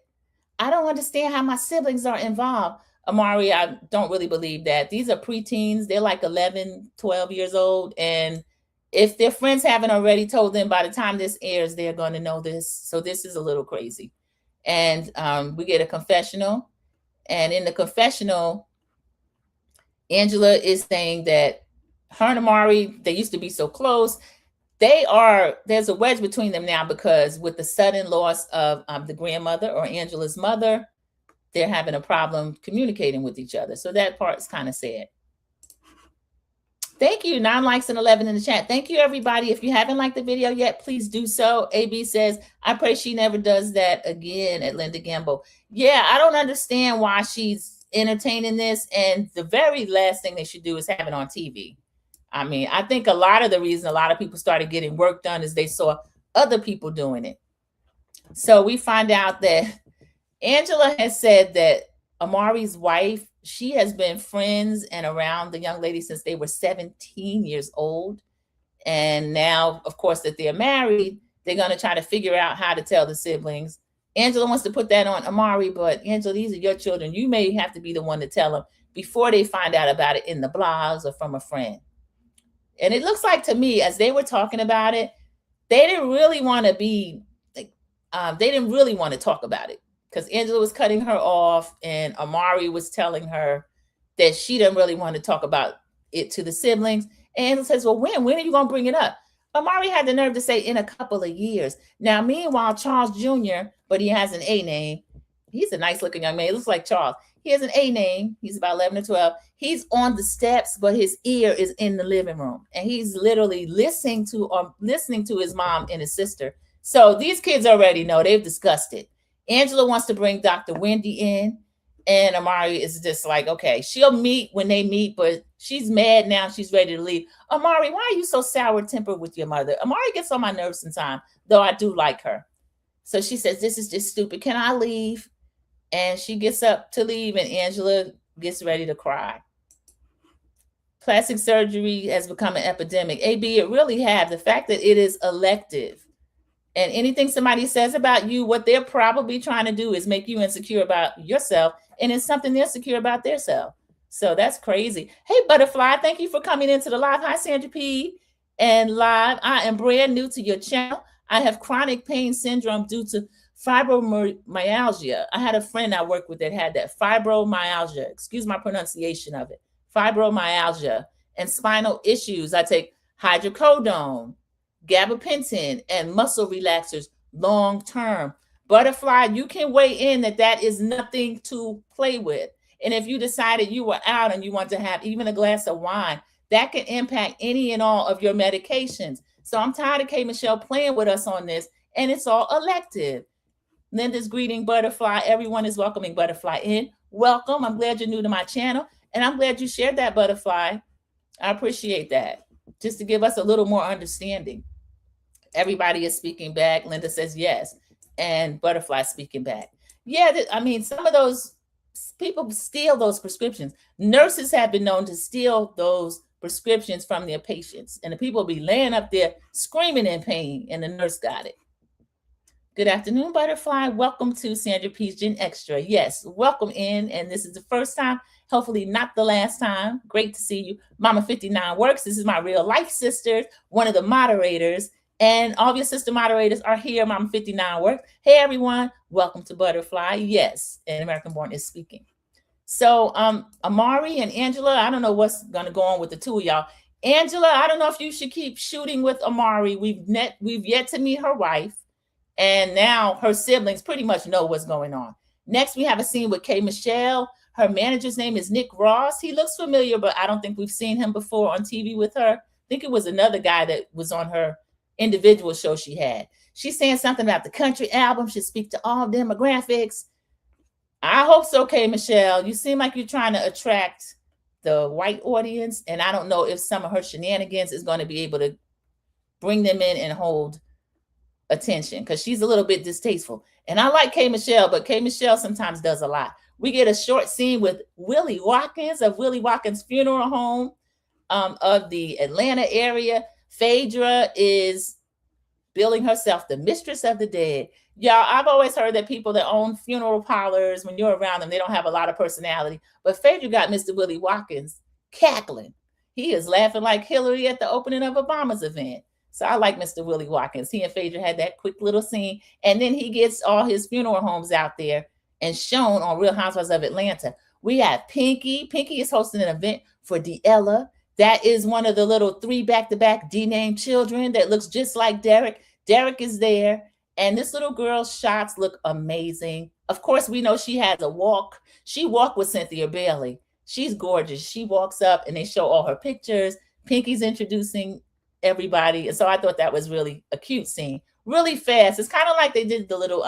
I don't understand how my siblings are involved. Amari, I don't really believe that. These are preteens. They're like 11, 12 years old. And if their friends haven't already told them by the time this airs, they're going to know this. So this is a little crazy. And we get a confessional. And in the confessional, Angela is saying that her and Amari, they used to be so close. There's a wedge between them now because with the sudden loss of the grandmother or Angela's mother, they're having a problem communicating with each other. So that part's kind of sad. Thank you. 9 likes and 11 in the chat. Thank you, everybody. If you haven't liked the video yet, please do so. AB says, I pray she never does that again at Linda Gamble. Yeah, I don't understand why she's entertaining this. And the very last thing they should do is have it on TV. I mean, I think a lot of the reason a lot of people started getting work done is they saw other people doing it. So we find out that Angela has said that Amari's wife, she has been friends and around the young lady since they were 17 years old. And now, of course, that they're married, they're going to try to figure out how to tell the siblings. Angela wants to put that on Amari, but Angela, these are your children. You may have to be the one to tell them before they find out about it in the blogs or from a friend. And it looks like to me, as they were talking about it, they didn't really want to be, they didn't really want to talk about it because Angela was cutting her off and Amari was telling her that she didn't really want to talk about it to the siblings. And Angela says, well, when are you going to bring it up? Amari had the nerve to say in a couple of years. Now, meanwhile, Charles Jr., but he has an A name. He's a nice looking young man. He looks like Charles. He has an A name. He's about 11 or 12. He's on the steps, but his ear is in the living room. And he's literally listening to his mom and his sister. So these kids already know. They've discussed it. Angela wants to bring Dr. Wendy in. And Amari is just like, okay, she'll meet when they meet, but she's mad now. She's ready to leave. Amari, why are you so sour-tempered with your mother? Amari gets on my nerves sometimes, though I do like her. So she says, this is just stupid. Can I leave? And she gets up to leave, and Angela gets ready to cry. Plastic surgery has become an epidemic. AB, it really has. The fact that it is elective. And anything somebody says about you, what they're probably trying to do is make you insecure about yourself. And it's something they're insecure about themselves. So that's crazy. Hey, Butterfly, thank you for coming into the live. Hi, Sandra P. And live, I am brand new to your channel. I have chronic pain syndrome due to fibromyalgia. I had a friend I worked with that had that fibromyalgia. Excuse my pronunciation of it. Fibromyalgia and spinal issues. I take hydrocodone, gabapentin, and muscle relaxers long term. Butterfly, you can weigh in that is nothing to play with. And if you decided you were out and you want to have even a glass of wine, that can impact any and all of your medications. So I'm tired of K. Michelle playing with us on this, and it's all elective. Linda's greeting Butterfly. Everyone is welcoming Butterfly in. Welcome. I'm glad you're new to my channel, and I'm glad you shared that, Butterfly. I appreciate that. Just to give us a little more understanding. Everybody is speaking back. Linda says yes. And Butterfly speaking back. Yeah, I mean, some of those people steal those prescriptions. Nurses have been known to steal those prescriptions from their patients. And the people be laying up there screaming in pain, and the nurse got it. Good afternoon, Butterfly. Welcome to Sandra P's Gen Extra. Yes, welcome in. And this is the first time, hopefully not the last time. Great to see you. Mama 59 Works. This is my real life sister, one of the moderators. And all of your sister moderators are here. Mama 59 Works. Hey, everyone. Welcome to Butterfly. Yes, and American Born is speaking. So Amari and Angela, I don't know what's going to go on with the two of y'all. Angela, I don't know if you should keep shooting with Amari. We've yet to meet her wife. And now her siblings pretty much know what's going on. Next, we have a scene with K. Michelle. Her manager's name is Nick Ross. He looks familiar, but I don't think we've seen him before on TV with her. I think it was another guy that was on her individual show she had. She's saying something about the country album should speak to all demographics. I hope so, K. Michelle. You seem like you're trying to attract the white audience, and I don't know if some of her shenanigans is going to be able to bring them in and hold attention, because she's a little bit distasteful. And I like K. Michelle, but K. Michelle sometimes does a lot. We get a short scene with Willie Watkins of Willie Watkins Funeral Home of the Atlanta area. Phaedra is billing herself the mistress of the dead. Y'all, I've always heard that people that own funeral parlors, when you're around them, they don't have a lot of personality. But Phaedra got Mr. Willie Watkins cackling. He is laughing like Hillary at the opening of Obama's event. So I like Mr. Willie Watkins. He and Phaedra had that quick little scene. And then he gets all his funeral homes out there and shown on Real Housewives of Atlanta. We have Pinky. Pinky is hosting an event for D'Ella. That is one of the little 3 back-to-back D-named children that looks just like Derek. Derek is there. And this little girl's shots look amazing. Of course, we know she has a walk. She walked with Cynthia Bailey. She's gorgeous. She walks up and they show all her pictures. Pinky's introducing everybody. And so I thought that was really a cute scene. Really fast. It's kind of like they did the little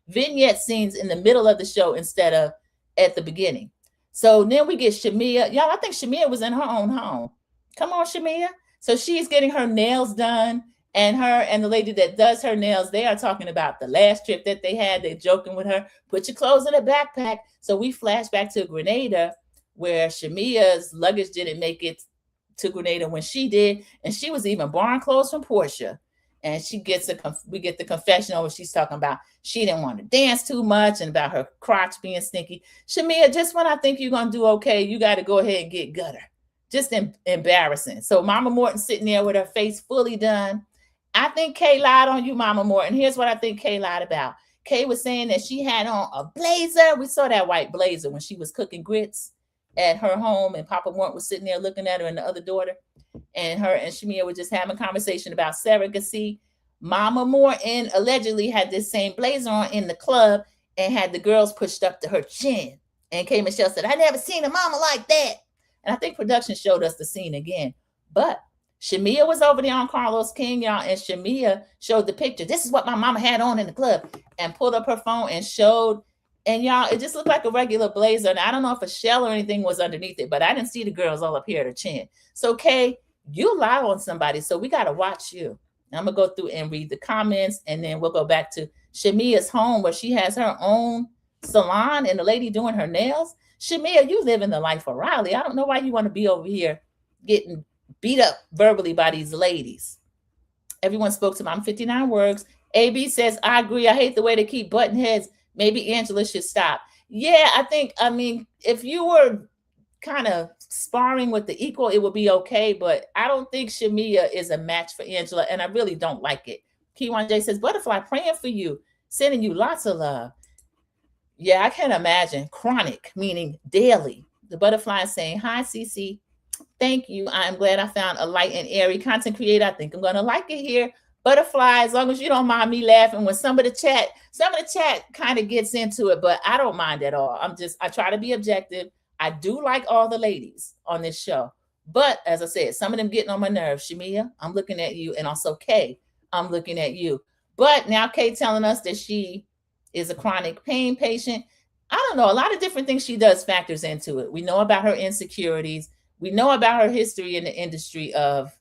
vignette scenes in the middle of the show instead of at the beginning. So then we get Shamia. Y'all, I think Shamia was in her own home. Come on, Shamia. So she's getting her nails done. And her and the lady that does her nails, they are talking about the last trip that they had. They're joking with her. Put your clothes in a backpack. So we flash back to Grenada, where Shamia's luggage didn't make it to Grenada when she did. And she was even borrowing clothes from Portia. And we get the confessional where she's talking about she didn't want to dance too much and about her crotch being stinky. Shamia, just when I think you're going to do okay, you got to go ahead and get gutter. Just embarrassing. So Mama Morton sitting there with her face fully done. I think Kay lied on you, Mama Morton. Here's what I think Kay lied about. Kay was saying that she had on a blazer. We saw that white blazer when she was cooking grits at her home, and Papa Morton was sitting there looking at her and the other daughter. And her and Shamia were just having a conversation about surrogacy. Mama Morton allegedly had this same blazer on in the club and had the girls pushed up to her chin. And Kay Michelle said, I never seen a mama like that. And I think production showed us the scene again. But Shamia was over there on Carlos King, y'all, and Shamia showed the picture. This is what my mama had on in the club, and pulled up her phone and showed. And y'all, it just looked like a regular blazer. And I don't know if a shell or anything was underneath it, but I didn't see the girls all up here at her chin. So, Kay, you lie on somebody, so we got to watch you. I'm going to go through and read the comments, and then we'll go back to Shamia's home where she has her own salon and the lady doing her nails. Shamia, you live in the life of Riley. I don't know why you want to be over here getting beat up verbally by these ladies. Everyone spoke to Mom 59 words. AB says, I agree. I hate the way they keep butting heads. Maybe Angela should stop. Yeah, I mean, if you were kind of sparring with the equal, it would be okay. But I don't think Shamia is a match for Angela, and I really don't like it. Keywan J says, Butterfly, praying for you, sending you lots of love. Yeah, I can imagine. Chronic, meaning daily. The Butterfly is saying, hi, Cece. Thank you. I'm glad I found a light and airy content creator. I think I'm going to like it here. Butterfly, as long as you don't mind me laughing when some of the chat kind of gets into it, but I don't mind at all. I try to be objective. I do like all the ladies on this show. But as I said, some of them getting on my nerves. Shamia, I'm looking at you. And also Kay, I'm looking at you. But now Kay telling us that she is a chronic pain patient. I don't know. A lot of different things she does factors into it. We know about her insecurities. We know about her history in the industry of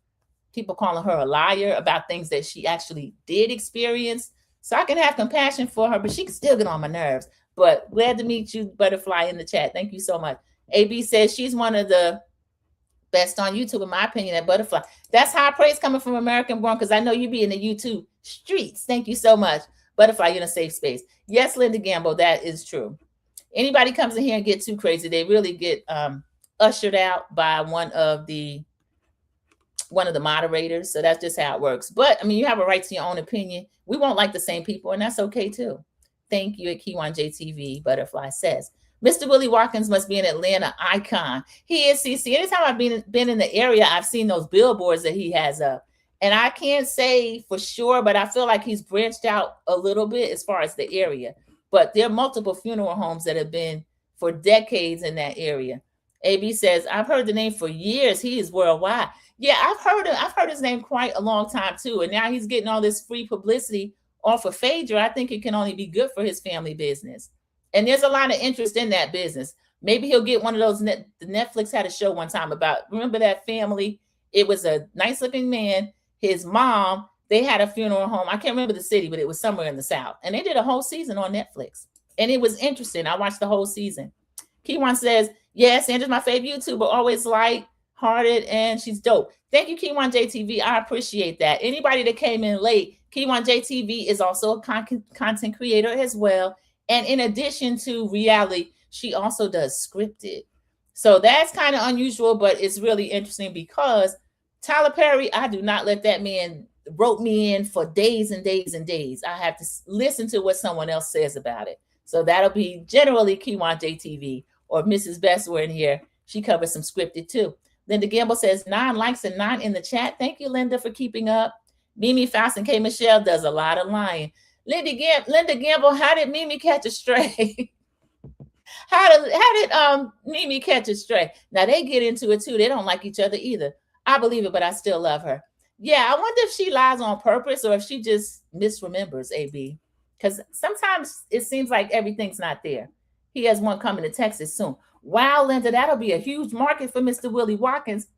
people calling her a liar about things that she actually did experience. So I can have compassion for her, but she can still get on my nerves. But glad to meet you, Butterfly, in the chat. Thank you so much. AB says she's one of the best on YouTube, in my opinion, at Butterfly. That's high praise coming from American Born, because I know you be in the YouTube streets. Thank you so much. Butterfly, you're in a safe space. Yes, Linda Gamble, that is true. Anybody comes in here and get too crazy, they really get ushered out by one of the moderators. So that's just how it works. But I mean, you have a right to your own opinion. We won't like the same people, and that's okay too. Thank you at Keywan JTV. Butterfly says, Mr. Willie Watkins must be an Atlanta icon. He is, CC. Anytime I've been in the area, I've seen those billboards that he has up. And I can't say for sure, but I feel like he's branched out a little bit as far as the area. But there are multiple funeral homes that have been for decades in that area. AB says, I've heard the name for years. He is worldwide. Yeah, I've heard his name quite a long time too. And now he's getting all this free publicity off of Phaedra. I think it can only be good for his family business. And there's a lot of interest in that business. Maybe he'll get one of those. The Netflix had a show one time about, remember that family? It was a nice looking man, his mom, they had a funeral home. I can't remember the city, but it was somewhere in the South. And they did a whole season on Netflix. And it was interesting. I watched the whole season. Keywan says, yes, Sandra's my favorite YouTuber, always light-hearted, and she's dope. Thank you, Keywan JTV. I appreciate that. Anybody that came in late, Keywan JTV is also a content creator as well. And in addition to reality, she also does scripted. So that's kind of unusual, but it's really interesting because Tyler Perry, I do not let that man rope me in for days and days and days. I have to listen to what someone else says about it. So that'll be generally Keywan JTV, or Mrs. Best were in here. She covers some scripted too. Linda Gamble says 9 likes and 9 in the chat. Thank you, Linda, for keeping up. Mimi Faust and K. Michelle does a lot of lying. Linda Gamble, how did Mimi catch a stray? How did Mimi catch a stray? Now they get into it too. They don't like each other either. I believe it, but I still love her. Yeah, I wonder if she lies on purpose or if she just misremembers, AB. Because sometimes it seems like everything's not there. He has one coming to Texas soon. Wow, Linda, that'll be a huge market for Mr. Willie Watkins.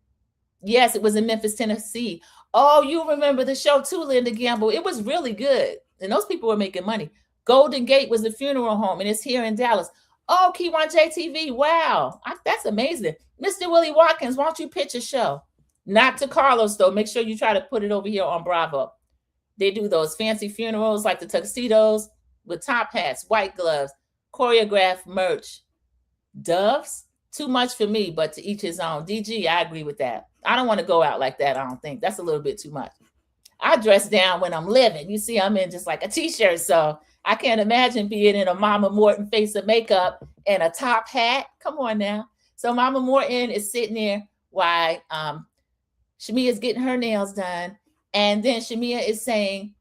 Yes, it was in Memphis, Tennessee. Oh, you remember the show too, Linda Gamble. It was really good. And those people were making money. Golden Gate was the funeral home, and it's here in Dallas. Oh, Keywan JTV. Wow, that's amazing. Mr. Willie Watkins, why don't you pitch a show? Not to Carlos, though. Make sure you try to put it over here on Bravo. They do those fancy funerals like the tuxedos with top hats, white gloves, choreographed merch. Doves, too much for me, but to each his own. DG, I agree with that. I don't want to go out like that. I don't think that's a little bit too much. I dress down when I'm living. You see, I'm in just like a t-shirt, so I can't imagine being in a Mama Morton face of makeup and a top hat. Come on now. So Mama Morton is sitting there while Shamia's getting her nails done, and then Shamia is saying,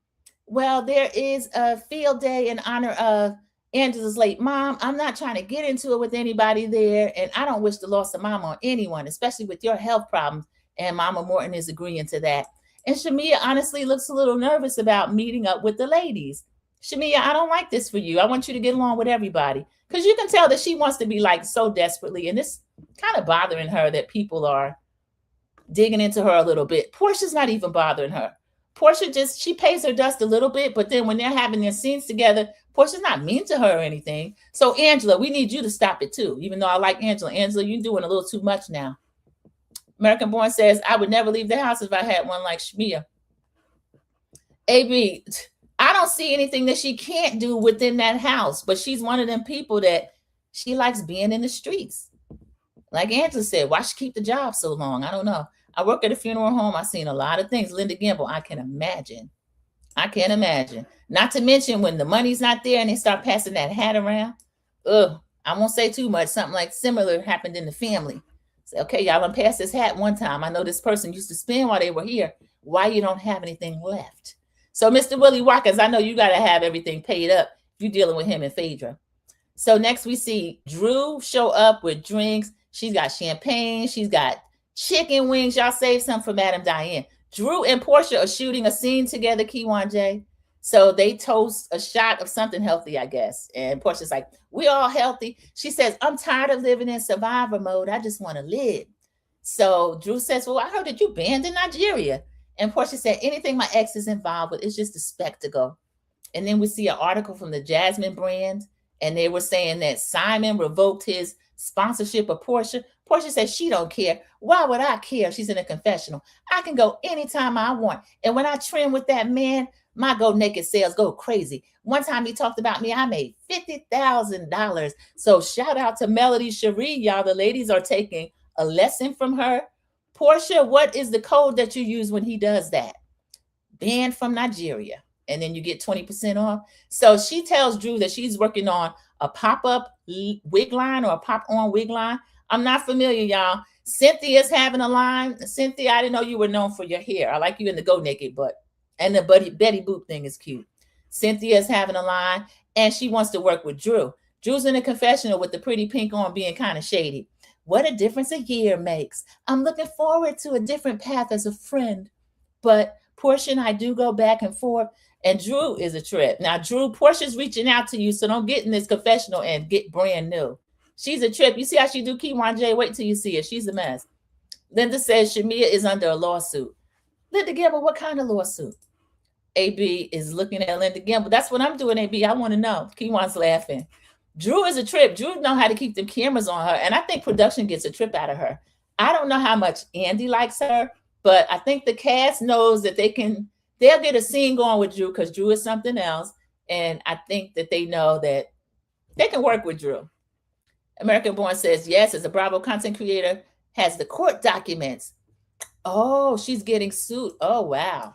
well, there is a field day in honor of Angela's late mom. I'm not trying to get into it with anybody there, and I don't wish the loss of mama on anyone, especially with your health problems. And Mama Morton is agreeing to that. And Shamia honestly looks a little nervous about meeting up with the ladies. Shamia, I don't like this for you. I want you to get along with everybody, because you can tell that she wants to be like so desperately, and it's kind of bothering her that people are digging into her a little bit. Portia's not even bothering her. Portia she pays her dust a little bit, but then when they're having their scenes together, Portia's not mean to her or anything. So Angela, we need you to stop it too, even though I like Angela. Angela, you're doing a little too much now. American Born says, I would never leave the house if I had one like Shamia. AB, I don't see anything that she can't do within that house, but she's one of them people that she likes being in the streets. Like Angela said, why she keep the job so long? I don't know. I work at a funeral home. I've seen a lot of things. Linda Gamble, I can imagine. I can't imagine. Not to mention when the money's not there and they start passing that hat around. I won't say too much. Something like similar happened in the family. Say, okay, y'all done passed this hat one time. I know this person used to spend while they were here. Why you don't have anything left? So Mr. Willie Watkins, I know you got to have everything paid up if you're dealing with him and Phaedra. So next we see Drew show up with drinks. She's got champagne. She's got chicken wings. Y'all save some for Madam Diane. Drew and Portia are shooting a scene together, Kiwan J. So they toast a shot of something healthy, I guess. And Portia's like, we're all healthy. She says, I'm tired of living in survivor mode. I just want to live. So Drew says, well, I heard that you banned in Nigeria. And Portia said, anything my ex is involved with is just a spectacle. And then we see an article from the Jasmine brand. And they were saying that Simon revoked his sponsorship of Portia. Portia says she don't care. Why would I care? She's in a confessional. I can go anytime I want. And when I trim with that man, my go naked sales go crazy. One time he talked about me, I made $50,000. So shout out to Melody Cherie. Y'all, the ladies are taking a lesson from her. Portia, what is the code that you use when he does that? Banned from Nigeria. And then you get 20% off. So she tells Drew that she's working on a pop-up wig line or a pop-on wig line. I'm not familiar, y'all. Cynthia's having a line. Cynthia, I didn't know you were known for your hair. I like you in the Go Naked butt. And the Betty Boop thing is cute. Cynthia's having a line, and she wants to work with Drew. Drew's in a confessional with the pretty pink on being kind of shady. What a difference a year makes. I'm looking forward to a different path as a friend. But Portia and I do go back and forth, and Drew is a trip. Now, Drew, Portia's reaching out to you, so don't get in this confessional and get brand new. She's a trip. You see how she do Kiwan J? Wait till you see her. She's a mess. Linda says Shamia is under a lawsuit. Linda Gamble, what kind of lawsuit? AB is looking at Linda Gamble. That's what I'm doing, AB. I want to know. Kiwan's laughing. Drew is a trip. Drew know how to keep them cameras on her, and I think production gets a trip out of her. I don't know how much Andy likes her, but I think the cast knows that they'll get a scene going with Drew because Drew is something else, and I think that they know that they can work with Drew. American Born says, yes, as a Bravo content creator, has the court documents. Oh, she's getting sued. Oh, wow.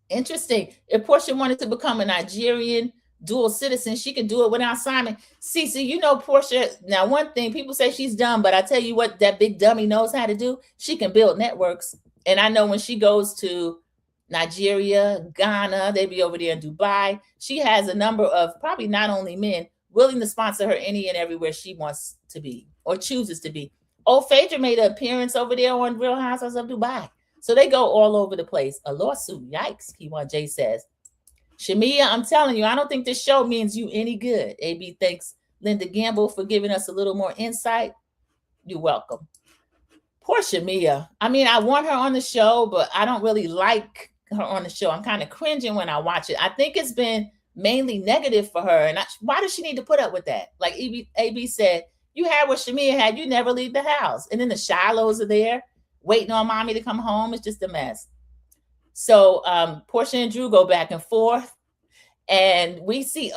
Interesting. If Portia wanted to become a Nigerian dual citizen, she could do it without Simon. See, you know Portia. Now, one thing, people say she's dumb, but I tell you what that big dummy knows how to do. She can build networks. And I know when she goes to Nigeria, Ghana, they be over there in Dubai, she has a number of probably not only men willing to sponsor her any and everywhere she wants to be or chooses to be. Oh, Phaedra made an appearance over there on Real Housewives of Dubai. So they go all over the place. A lawsuit, yikes, Kiwan J says. Shamia, I'm telling you, I don't think this show means you any good. AB thanks Linda Gamble for giving us a little more insight. You're welcome. Poor Shamia. I mean, I want her on the show, but I don't really like her on the show. I'm kind of cringing when I watch it. I think it's been mainly negative for her. And why does she need to put up with that? Like AB said, you had what Shamia had. You never leave the house. And then the Shilohs are there waiting on mommy to come home. It's just a mess. So Portia and Drew go back and forth, and we see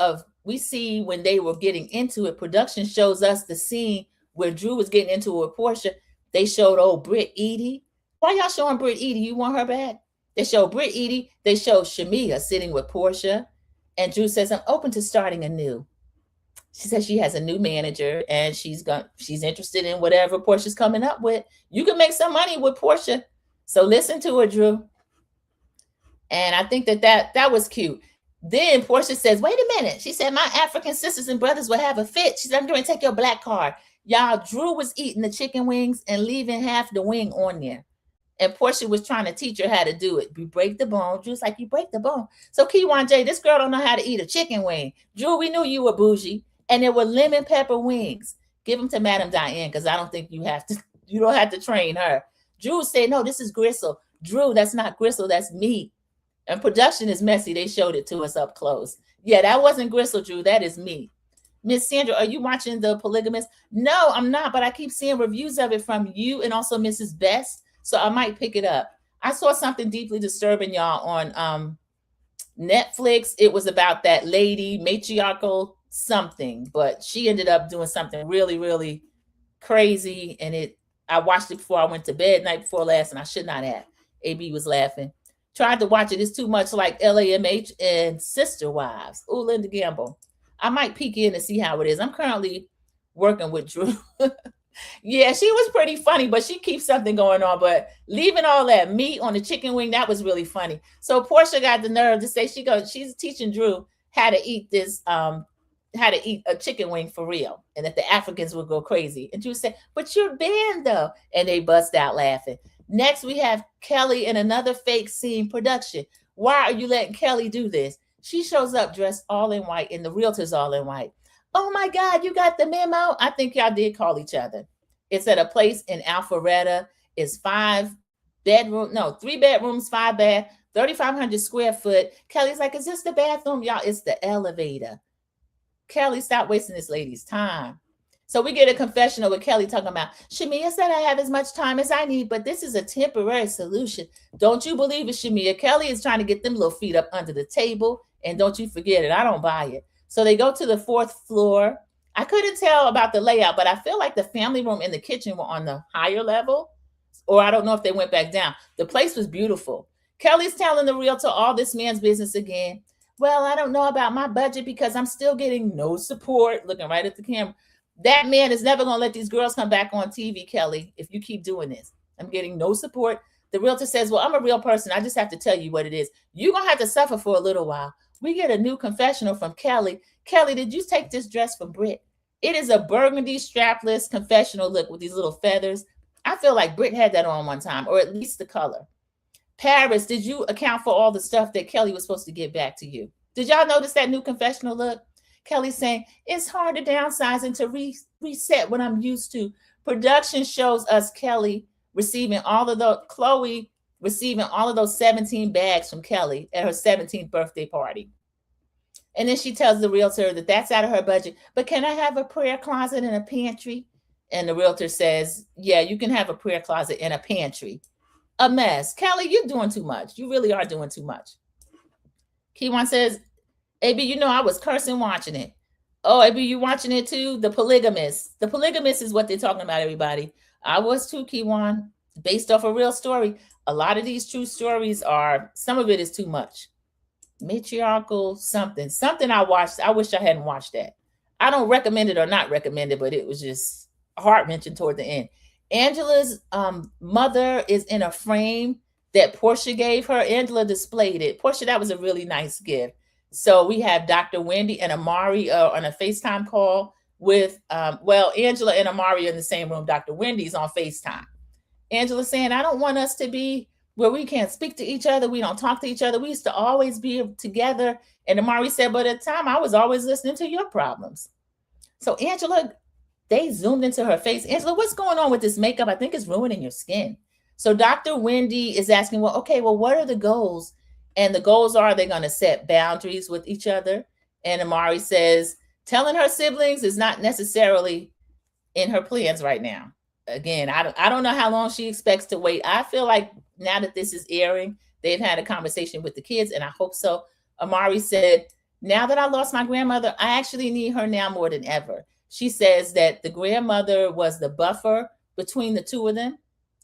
when they were getting into it, production shows us the scene where Drew was getting into it with Portia. They showed old Britt Edie. Why y'all showing Britt Edie? You want her back? They showed Britt Edie. They showed Shamia sitting with Portia. And Drew says, I'm open to starting anew. She says she has a new manager and she's interested in whatever Portia's coming up with. You can make some money with Portia. So listen to her, Drew. And I think that was cute. Then Portia says, wait a minute. She said, my African sisters and brothers will have a fit. She said, I'm going to take your black card. Y'all, Drew was eating the chicken wings and leaving half the wing on there. And Portia was trying to teach her how to do it. You break the bone. Drew's like, you break the bone. So Keywan J, this girl don't know how to eat a chicken wing. Drew, we knew you were bougie. And there were lemon pepper wings. Give them to Madam Diane, because I don't think you don't have to train her. Drew said, no, this is gristle. Drew, that's not gristle, that's meat. And production is messy. They showed it to us up close. Yeah, that wasn't gristle, Drew. That is meat. Miss Sandra, are you watching The Polygamist? No, I'm not, but I keep seeing reviews of it from you and also Mrs. Best. So I might pick it up. I saw something deeply disturbing, y'all, on Netflix. It was about that lady, matriarchal something, but she ended up doing something really, really crazy. And I watched it before I went to bed night before last, and I should not have. AB was laughing. Tried to watch it. It's too much like LAMH and Sister Wives. Ooh, Linda Gamble. I might peek in and see how it is. I'm currently working with Drew. Yeah, she was pretty funny, but she keeps something going on. But leaving all that meat on the chicken wing, that was really funny. So Portia got the nerve to say she's teaching Drew how to eat how to eat a chicken wing for real, and that the Africans would go crazy. And Drew said, but you're banned though. And they bust out laughing. Next, we have Kelly in another fake scene production. Why are you letting Kelly do this? She shows up dressed all in white, and the realtor's all in white. Oh my God, you got the memo? I think y'all did call each other. It's at a place in Alpharetta. It's 3 bedrooms, 5 bath, 3,500 square foot. Kelly's like, is this the bathroom? Y'all, it's the elevator. Kelly, stop wasting this lady's time. So we get a confessional with Kelly talking about, Shamia said I have as much time as I need, but this is a temporary solution. Don't you believe it, Shamia? Kelly is trying to get them little feet up under the table, and don't you forget it. I don't buy it. So they go to the 4th floor. I couldn't tell about the layout, but I feel like the family room and the kitchen were on the higher level, or I don't know if they went back down. The place was beautiful. Kelly's telling the realtor all this man's business again. Well, I don't know about my budget because I'm still getting no support. Looking right at the camera. That man is never going to let these girls come back on TV, Kelly, if you keep doing this. I'm getting no support. The realtor says, well, I'm a real person. I just have to tell you what it is. You're going to have to suffer for a little while. We get a new confessional from Kelly. Kelly, did you take this dress from Britt? It is a burgundy strapless confessional look with these little feathers. I feel like Britt had that on one time, or at least the color. Paris, did you account for all the stuff that Kelly was supposed to get back to you? Did y'all notice that new confessional look? Kelly's saying, it's hard to downsize and to reset what I'm used to. Production shows us Chloe receiving all of those 17 bags from Kelly at her 17th birthday party. And then she tells the realtor that that's out of her budget. But can I have a prayer closet and a pantry? And the realtor says, yeah, you can have a prayer closet and a pantry. A mess. Kelly, you're doing too much. You really are doing too much. Keywan says, AB, you know I was cursing watching it. Oh, AB, you watching it too? The Polygamist. The Polygamist is what they're talking about, everybody. I was too, Keywan. Based off a real story. A lot of these true stories some of it is too much. Matriarchal something I watched. I wish I hadn't watched that. I don't recommend it or not recommend it, but it was just heart-wrenching toward the end. Angela's mother is in a frame that Portia gave her. Angela displayed it. Portia, that was a really nice gift. So we have Dr. Wendy and Amari on a FaceTime call with, Angela and Amari are in the same room. Dr. Wendy's on FaceTime. Angela saying, I don't want us to be where we can't speak to each other. We don't talk to each other. We used to always be together. And Amari said, but at the time, I was always listening to your problems. So Angela, they zoomed into her face. Angela, what's going on with this makeup? I think it's ruining your skin. So Dr. Wendy is asking, what are the goals? And the goals are they're going to set boundaries with each other. And Amari says, telling her siblings is not necessarily in her plans right now. Again, I don't know how long she expects to wait. I feel like now that this is airing, they've had a conversation with the kids, and I hope so. Amari said, now that I lost my grandmother, I actually need her now more than ever. She says that the grandmother was the buffer between the two of them.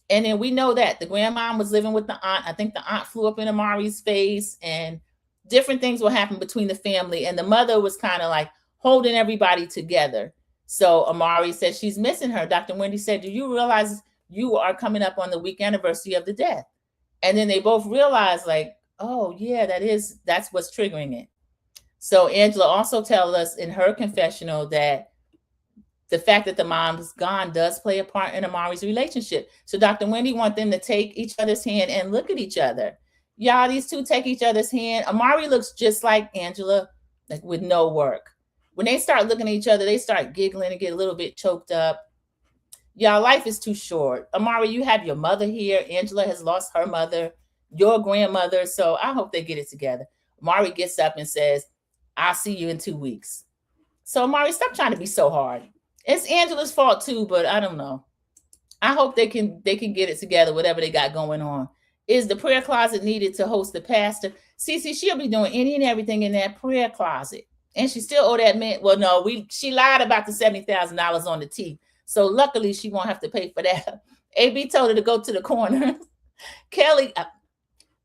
And then we know that the grandma was living with the aunt. I think the aunt flew up in Amari's face, and different things will happen between the family. And the mother was kind of like holding everybody together. So Amari said she's missing her. Dr. Wendy said, do you realize you are coming up on the week anniversary of the death? And then they both realized, like, oh yeah, that's what's triggering it. So Angela also tells us in her confessional that the fact that the mom's gone does play a part in Amari's relationship. So Dr. Wendy wants them to take each other's hand and look at each other. Y'all, these two take each other's hand. Amari looks just like Angela, like with no work. When they start looking at each other, they start giggling and get a little bit choked up. Y'all, life is too short. Amari, you have your mother here. Angela has lost her mother, your grandmother. So I hope they get it together. Amari gets up and says, I'll see you in 2 weeks. So Amari, stop trying to be so hard. It's Angela's fault too, but I don't know. I hope they can get it together, whatever they got going on. Is the prayer closet needed to host the pastor? Cece, she'll be doing any and everything in that prayer closet. And she still owe that man. Well, no, she lied about the $70,000 on the tea. So luckily she won't have to pay for that. AB told her to go to the corner. Kelly,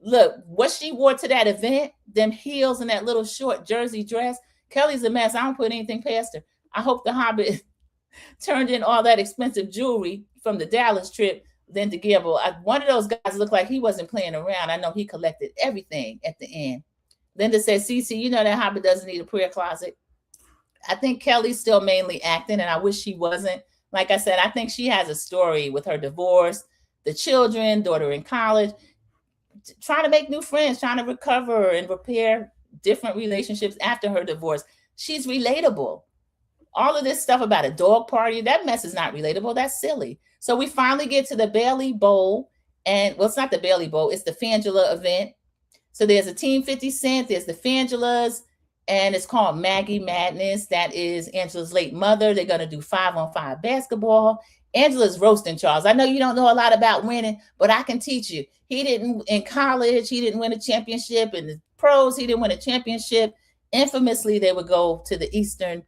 look, what she wore to that event, them heels and that little short jersey dress, Kelly's a mess. I don't put anything past her. I hope the Hobbit turned in all that expensive jewelry from the Dallas trip, then to Gable. One of those guys looked like he wasn't playing around. I know he collected everything at the end. Linda said, Cece, you know that Hobbit doesn't need a prayer closet. I think Kelly's still mainly acting, and I wish she wasn't. Like I said, I think she has a story with her divorce, the children, daughter in college, trying to make new friends, trying to recover and repair different relationships after her divorce. She's relatable. All of this stuff about a dog party, that mess is not relatable. That's silly. So we finally get to the Bailey Bowl. And, well, it's not the Bailey Bowl. It's the Fangela event. So there's a Team 50 Cent. There's the Fangelas. And it's called Maggie Madness. That is Angela's late mother. They're going to do 5-on-5 basketball. Angela's roasting Charles. I know you don't know a lot about winning, but I can teach you. He didn't, in college, he didn't win a championship. In the pros, he didn't win a championship. Infamously, they would go to the Eastern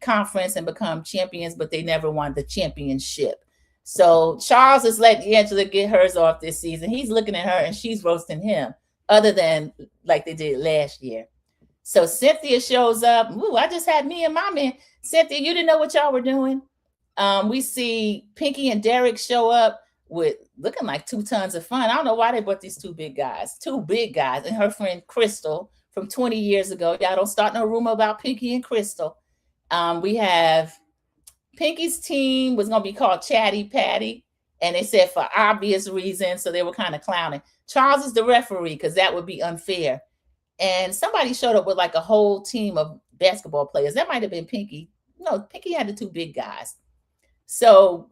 Conference and become champions, but they never won the championship. So Charles is letting Angela get hers off this season. He's looking at her and she's roasting him, other than like they did last year. So Cynthia shows up. Ooh, I just had me and my man. Cynthia, you didn't know what y'all were doing. We see Pinky and Derek show up with looking like 2 tons of fun. I don't know why they brought these two big guys, and her friend Crystal from 20 years ago. Y'all don't start no rumor about Pinky and Crystal. We have Pinky's team was going to be called Chatty Patty, and they said for obvious reasons, so they were kind of clowning. Charles is the referee because that would be unfair. And somebody showed up with like a whole team of basketball players. That might have been Pinky. No, Pinky had the 2 big guys. So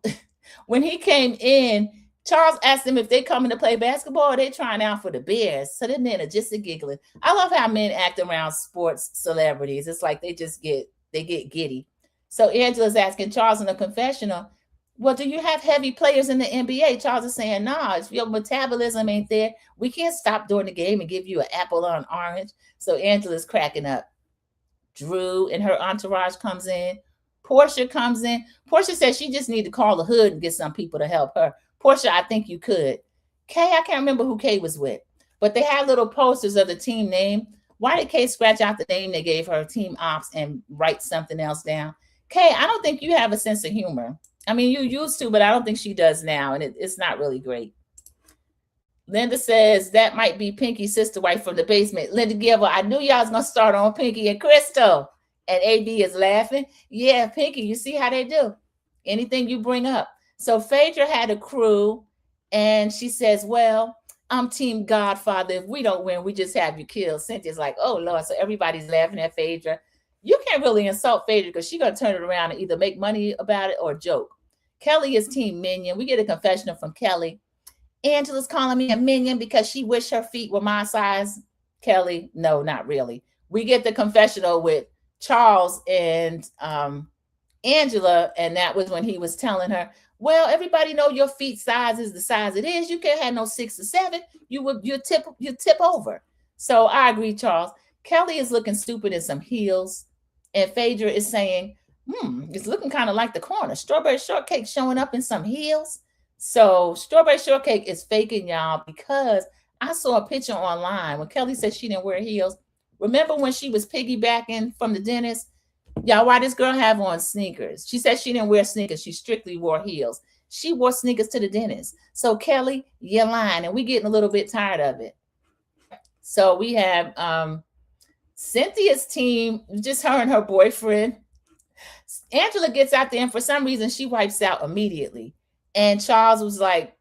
when he came in, Charles asked them if they coming to play basketball or they trying out for the Bears. So then they're just a giggling. I love how men act around sports celebrities. It's like they get giddy. So Angela's asking Charles in a confessional, well, do you have heavy players in the NBA? Charles is saying, nah, if your metabolism ain't there, we can't stop during the game and give you an apple or an orange. So Angela's cracking up. Drew and her entourage comes in. Portia comes in. Portia says she just need to call the hood and get some people to help her. Portia, I think you could. Kay, I can't remember who Kay was with, but they had little posters of the team name. Why did Kay scratch out the name they gave her, Team Ops, and write something else down? Kay, I don't think you have a sense of humor. I mean, you used to, but I don't think she does now, and it's not really great. Linda says that might be Pinky's sister wife from the basement. Linda Gilbert, I knew y'all was going to start on Pinky and Crystal. And AB is laughing. Yeah, Pinky, you see how they do. Anything you bring up. So Phaedra had a crew, and she says, well, I'm Team Godfather. If we don't win, we just have you killed. Cynthia's like, oh, Lord. So everybody's laughing at Phaedra. You can't really insult Phaedra because she's going to turn it around and either make money about it or joke. Kelly is Team Minion. We get a confessional from Kelly. Angela's calling me a minion because she wished her feet were my size. Kelly, no, not really. We get the confessional with Charles and Angela, and that was when he was telling her, Well, everybody know your feet size is the size it is. You can't have no 6 or 7. You tip over. So I agree, Charles. Kelly is looking stupid in some heels, and Phaedra is saying, it's looking kind of like the corner. Strawberry Shortcake showing up in some heels. So Strawberry Shortcake is faking, y'all, because I saw a picture online when Kelly said she didn't wear heels. Remember when she was piggybacking from the dentist? Y'all, why this girl have on sneakers? She said she didn't wear sneakers. She strictly wore heels. She wore sneakers to the dentist. So Kelly, you're lying, and we're getting a little bit tired of it. So we have Cynthia's team, just her and her boyfriend. Angela gets out there, and for some reason, she wipes out immediately. And Charles was like,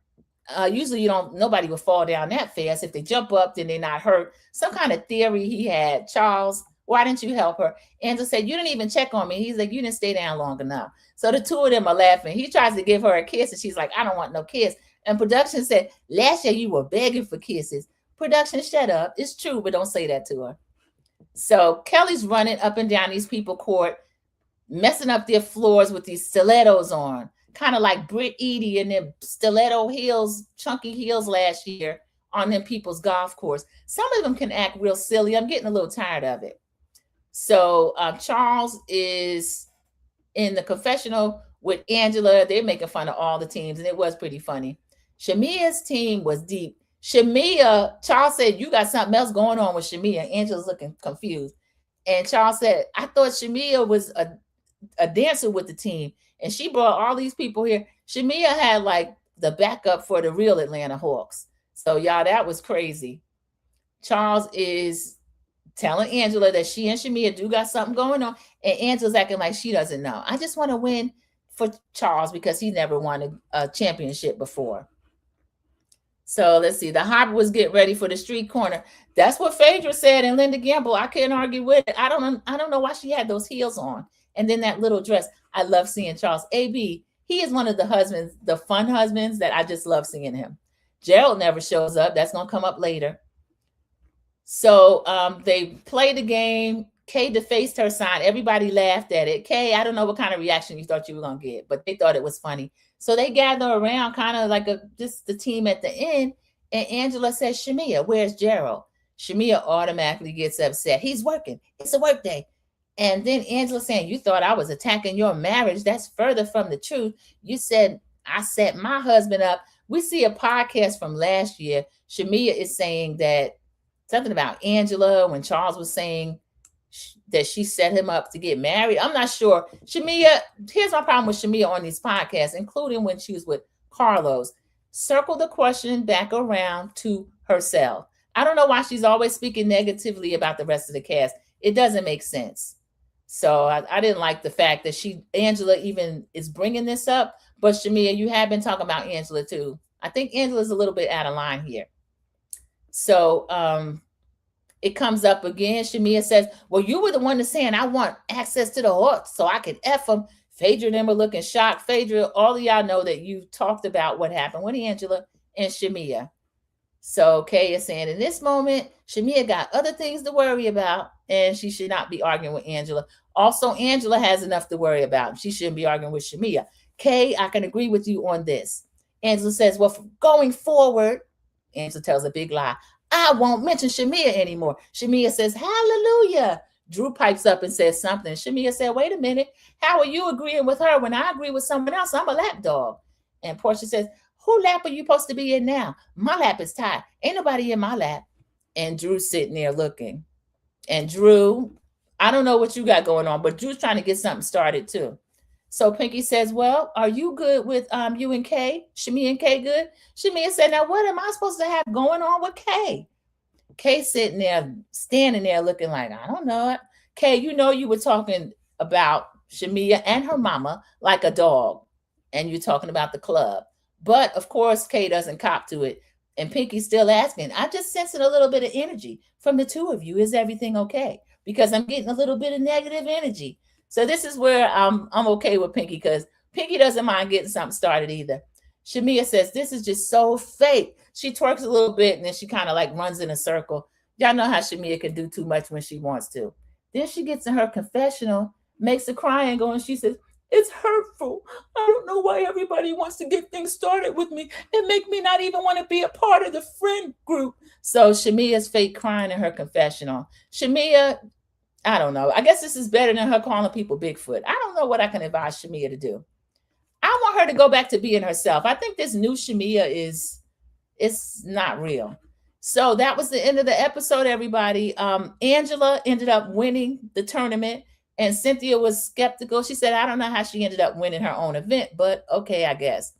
usually nobody would fall down that fast. If they jump up, then they're not hurt. Some kind of theory he had. Charles, why didn't you help her? Angela said, you didn't even check on me. He's like, you didn't stay down long enough. So the two of them are laughing. He tries to give her a kiss, and she's like, I don't want no kiss. And production said, last year you were begging for kisses. Production, shut up. It's true, but don't say that to her. So Kelly's running up and down these people court, messing up their floors with these stilettos on, kind of like Britt Eady and them stiletto heels, chunky heels last year on them people's golf course. Some of them can act real silly. I'm getting a little tired of it. So Charles is in the confessional with Angela. They're making fun of all the teams, and it was pretty funny. Shamia's team was deep. Shamia, Charles said, you got something else going on with Shamia. Angela's looking confused. And Charles said, I thought Shamia was a dancer with the team, and she brought all these people here. Shamia had like the backup for the real Atlanta Hawks. So y'all, that was crazy. Charles is telling Angela that she and Shamia do got something going on, and Angela's acting like she doesn't know. I just want to win for Charles because he never won a championship before. So let's see. The Harbor was getting ready for the street corner. That's what Phaedra said, and Linda Gamble. I can't argue with it. I don't know why she had those heels on, and then that little dress. I love seeing Charles. AB, he is one of the husbands, the fun husbands that I just love seeing him. Gerald never shows up. That's gonna come up later. So they played the game. Kay defaced her sign. Everybody laughed at it. Kay, I don't know what kind of reaction you thought you were gonna get, but they thought it was funny. So they gather around, kind of like just the team at the end. And Angela says, Shamia, where's Gerald? Shamia automatically gets upset. He's working. It's a work day. And then Angela saying, you thought I was attacking your marriage. That's further from the truth. You said I set my husband up. We see a podcast from last year. Shamia is saying that something about Angela when Charles was saying that she set him up to get married. I'm not sure. Shamia, here's my problem with Shamia on these podcasts, including when she was with Carlos. Circle the question back around to herself. I don't know why she's always speaking negatively about the rest of the cast. It doesn't make sense. So I didn't like the fact that Angela even is bringing this up. But Shamia, you have been talking about Angela too. I think Angela's a little bit out of line here. So it comes up again. Shamia says, well, you were the one that's saying I want access to the Hawks so I could F them. Phaedra and them were looking shocked. Phaedra, all of y'all know that you talked about what happened with Angela and Shamia. So Kay is saying in this moment, Shamia got other things to worry about, and she should not be arguing with Angela. Also, Angela has enough to worry about. She shouldn't be arguing with Shamia. Kay, I can agree with you on this. Angela says, well, going forward, Angela tells a big lie. I won't mention Shamia anymore. Shamia says, hallelujah. Drew pipes up and says something. Shamia said, wait a minute. How are you agreeing with her when I agree with someone else? I'm a lapdog. And Portia says, who lap are you supposed to be in now? My lap is tied. Ain't nobody in my lap. And Drew's sitting there looking. And Drew, I don't know what you got going on, but Drew's trying to get something started too. So Pinky says, well, are you good with you and Kay? Shamia and Kay good? Shamia said, now what am I supposed to have going on with Kay? Kay sitting there, standing there looking like, I don't know. Kay, you know you were talking about Shamia and her mama like a dog. And you're talking about the club. But, of course, Kay doesn't cop to it. And Pinky's still asking, I'm just sensing a little bit of energy from the two of you. Is everything okay? Because I'm getting a little bit of negative energy. So this is where I'm okay with Pinky because Pinky doesn't mind getting something started either. Shamia says, this is just so fake. She twerks a little bit and then she kind of like runs in a circle. Y'all know how Shamia can do too much when she wants to. Then she gets in her confessional, makes a cry and go, and she says, It's hurtful. I don't know why everybody wants to get things started with me and make me not even want to be a part of the friend group. So Shamia's fake crying in her confessional. Shamia, I don't know. I guess this is better than her calling people Bigfoot. I don't know what I can advise Shamia to do. I want her to go back to being herself. I think this new Shamia it's not real. So that was the end of the episode, everybody. Angela ended up winning the tournament, and Cynthia was skeptical. She said, I don't know how she ended up winning her own event, but okay, I guess.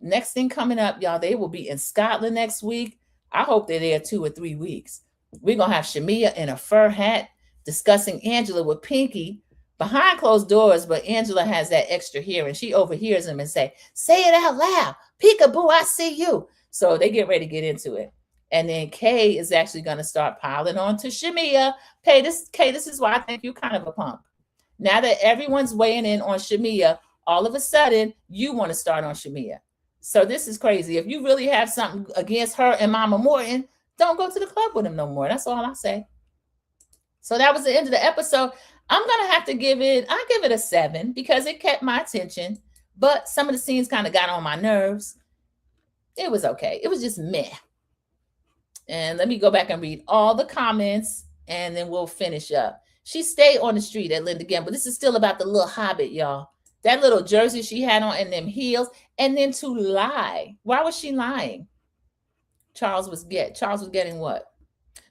Next thing coming up, y'all, they will be in Scotland next week. I hope they're there 2 or 3 weeks. We're going to have Shamia in a fur hat discussing Angela with Pinky behind closed doors, but Angela has that extra hearing. She overhears him and say it out loud. Peekaboo, I see you. So they get ready to get into it. And then Kay is actually going to start piling on to Shamia. Kay, this is why I think you're kind of a punk. Now that everyone's weighing in on Shamia, all of a sudden, you want to start on Shamia. So this is crazy. If you really have something against her and Mama Morton, don't go to the club with him no more. That's all I say. So that was the end of the episode. I'm going to have to give it a 7 because it kept my attention. But some of the scenes kind of got on my nerves. It was okay. It was just meh. And let me go back and read all the comments, and then we'll finish up. She stayed on the street at Linda Gamble. This is still about the little hobbit, y'all. That little jersey she had on and them heels, and then to lie. Why was she lying? Charles was getting what?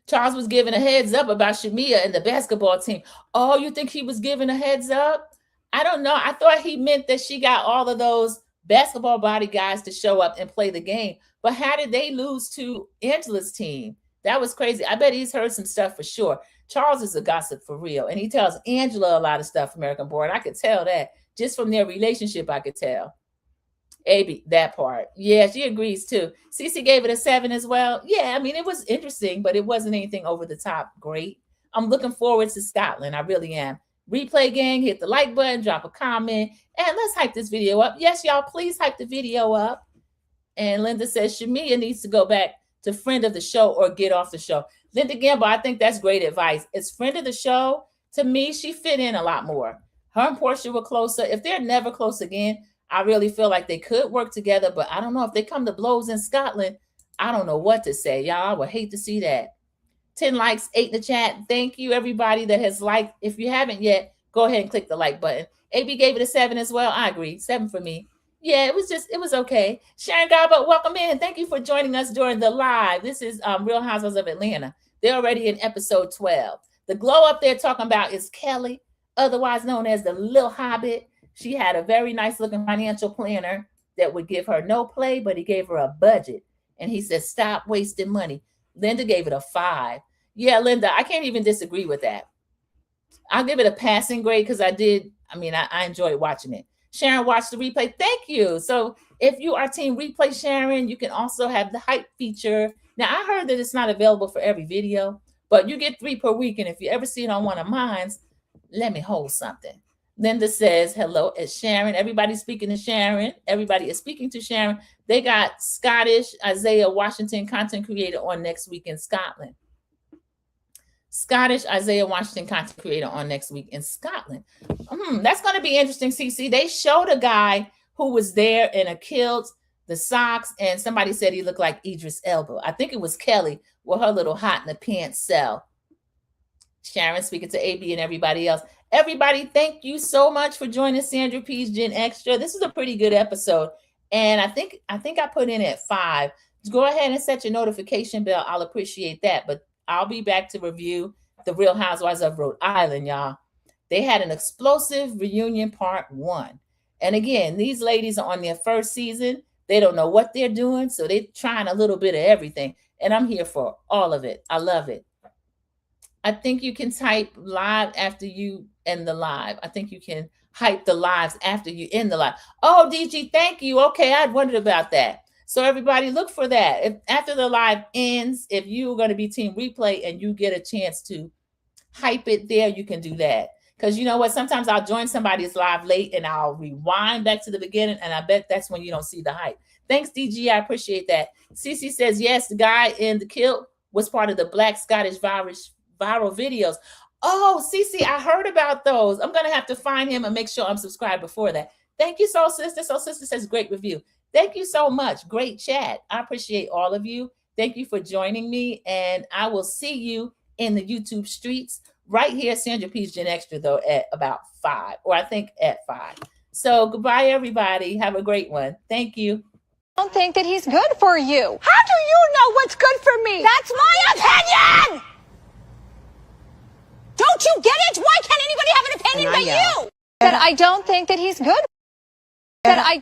Charles was giving a heads up about Shamia and the basketball team. Oh, you think he was giving a heads up? I don't know. I thought he meant that she got all of those basketball body guys to show up and play the game. But how did they lose to Angela's team? That was crazy. I bet he's heard some stuff for sure. Charles is a gossip for real. And he tells Angela a lot of stuff, American Board. I could tell that. Just from their relationship, I could tell. Abby, that part. Yeah, she agrees too. Cece gave it a 7 as well. Yeah, I mean, it was interesting, but it wasn't anything over the top great. I'm looking forward to Scotland. I really am. Replay gang, hit the like button, drop a comment, and let's hype this video up. Yes, y'all, please hype the video up. And Linda says Shamia needs to go back to friend of the show or get off the show. Linda Gamble, I think that's great advice. As friend of the show, to me, she fit in a lot more. Her and Portia were closer. If they're never close again, I really feel like they could work together, but I don't know if they come to blows in Scotland. I don't know what to say. Y'all, I would hate to see that. 10 likes, 8 in the chat. Thank you, everybody that has liked. If you haven't yet, go ahead and click the like button. AB gave it a 7 as well. I agree. 7 for me. Yeah, it was okay. Sharon Garbo, welcome in. Thank you for joining us during the live. This is Real Housewives of Atlanta. They're already in episode 12. The glow up they're talking about is Kelly, otherwise known as the Little Hobbit. She had a very nice looking financial planner that would give her no play, but he gave her a budget. And he said, stop wasting money. Linda gave it a 5. Yeah, Linda, I can't even disagree with that. I'll give it a passing grade because I enjoyed watching it. Sharon watched the replay. Thank you. So if you are team replay, Sharon, you can also have the hype feature. Now, I heard that it's not available for every video, but you get 3 per week. And if you ever see it on one of mine, let me hold something. Linda says, hello, it's Sharon. Everybody's speaking to Sharon. Everybody is speaking to Sharon. They got Scottish Isaiah Washington, content creator, on next week in Scotland. Scottish Isaiah Washington, content creator, on next week in Scotland. That's going to be interesting, CC. They showed a guy who was there in a kilt, the socks, and somebody said he looked like Idris Elba. I think it was Kelly with her little hot in the pants self. Sharon speaking to AB and everybody else. Everybody, thank you so much for joining Sandra P's Gen Extra. This is a pretty good episode. And I think I put in at 5. Go ahead and set your notification bell. I'll appreciate that. But I'll be back to review The Real Housewives of Rhode Island, y'all. They had an explosive reunion part 1. And again, these ladies are on their first season. They don't know what they're doing. So they're trying a little bit of everything. And I'm here for all of it. I love it. I think you can type live after you end the live. I think you can hype the lives after you end the live. Oh, DG, thank you. Okay, I'd wondered about that. So everybody look for that. If after the live ends, if you're going to be team replay and you get a chance to hype it there, you can do that. Because you know what? Sometimes I'll join somebody's live late and I'll rewind back to the beginning. And I bet that's when you don't see the hype. Thanks, DG. I appreciate that. Cece says, yes, the guy in the kilt was part of the Black Scottish viral videos. Oh, Cece, I heard about those. I'm gonna have to find him and make sure I'm subscribed before that. Thank you, Soul Sister. Soul Sister says great review. Thank you so much. Great chat. I appreciate all of you. Thank you for joining me, and I will see you in the YouTube streets right here. Sandra P's Gen Extra though at about 5, or I think at 5. So goodbye, everybody. Have a great one. Thank you. I don't think that he's good for you. How do you know what's good for me? That's my opinion! Don't you get it? Why can't anybody have an opinion but you? That I don't think that he's good. That I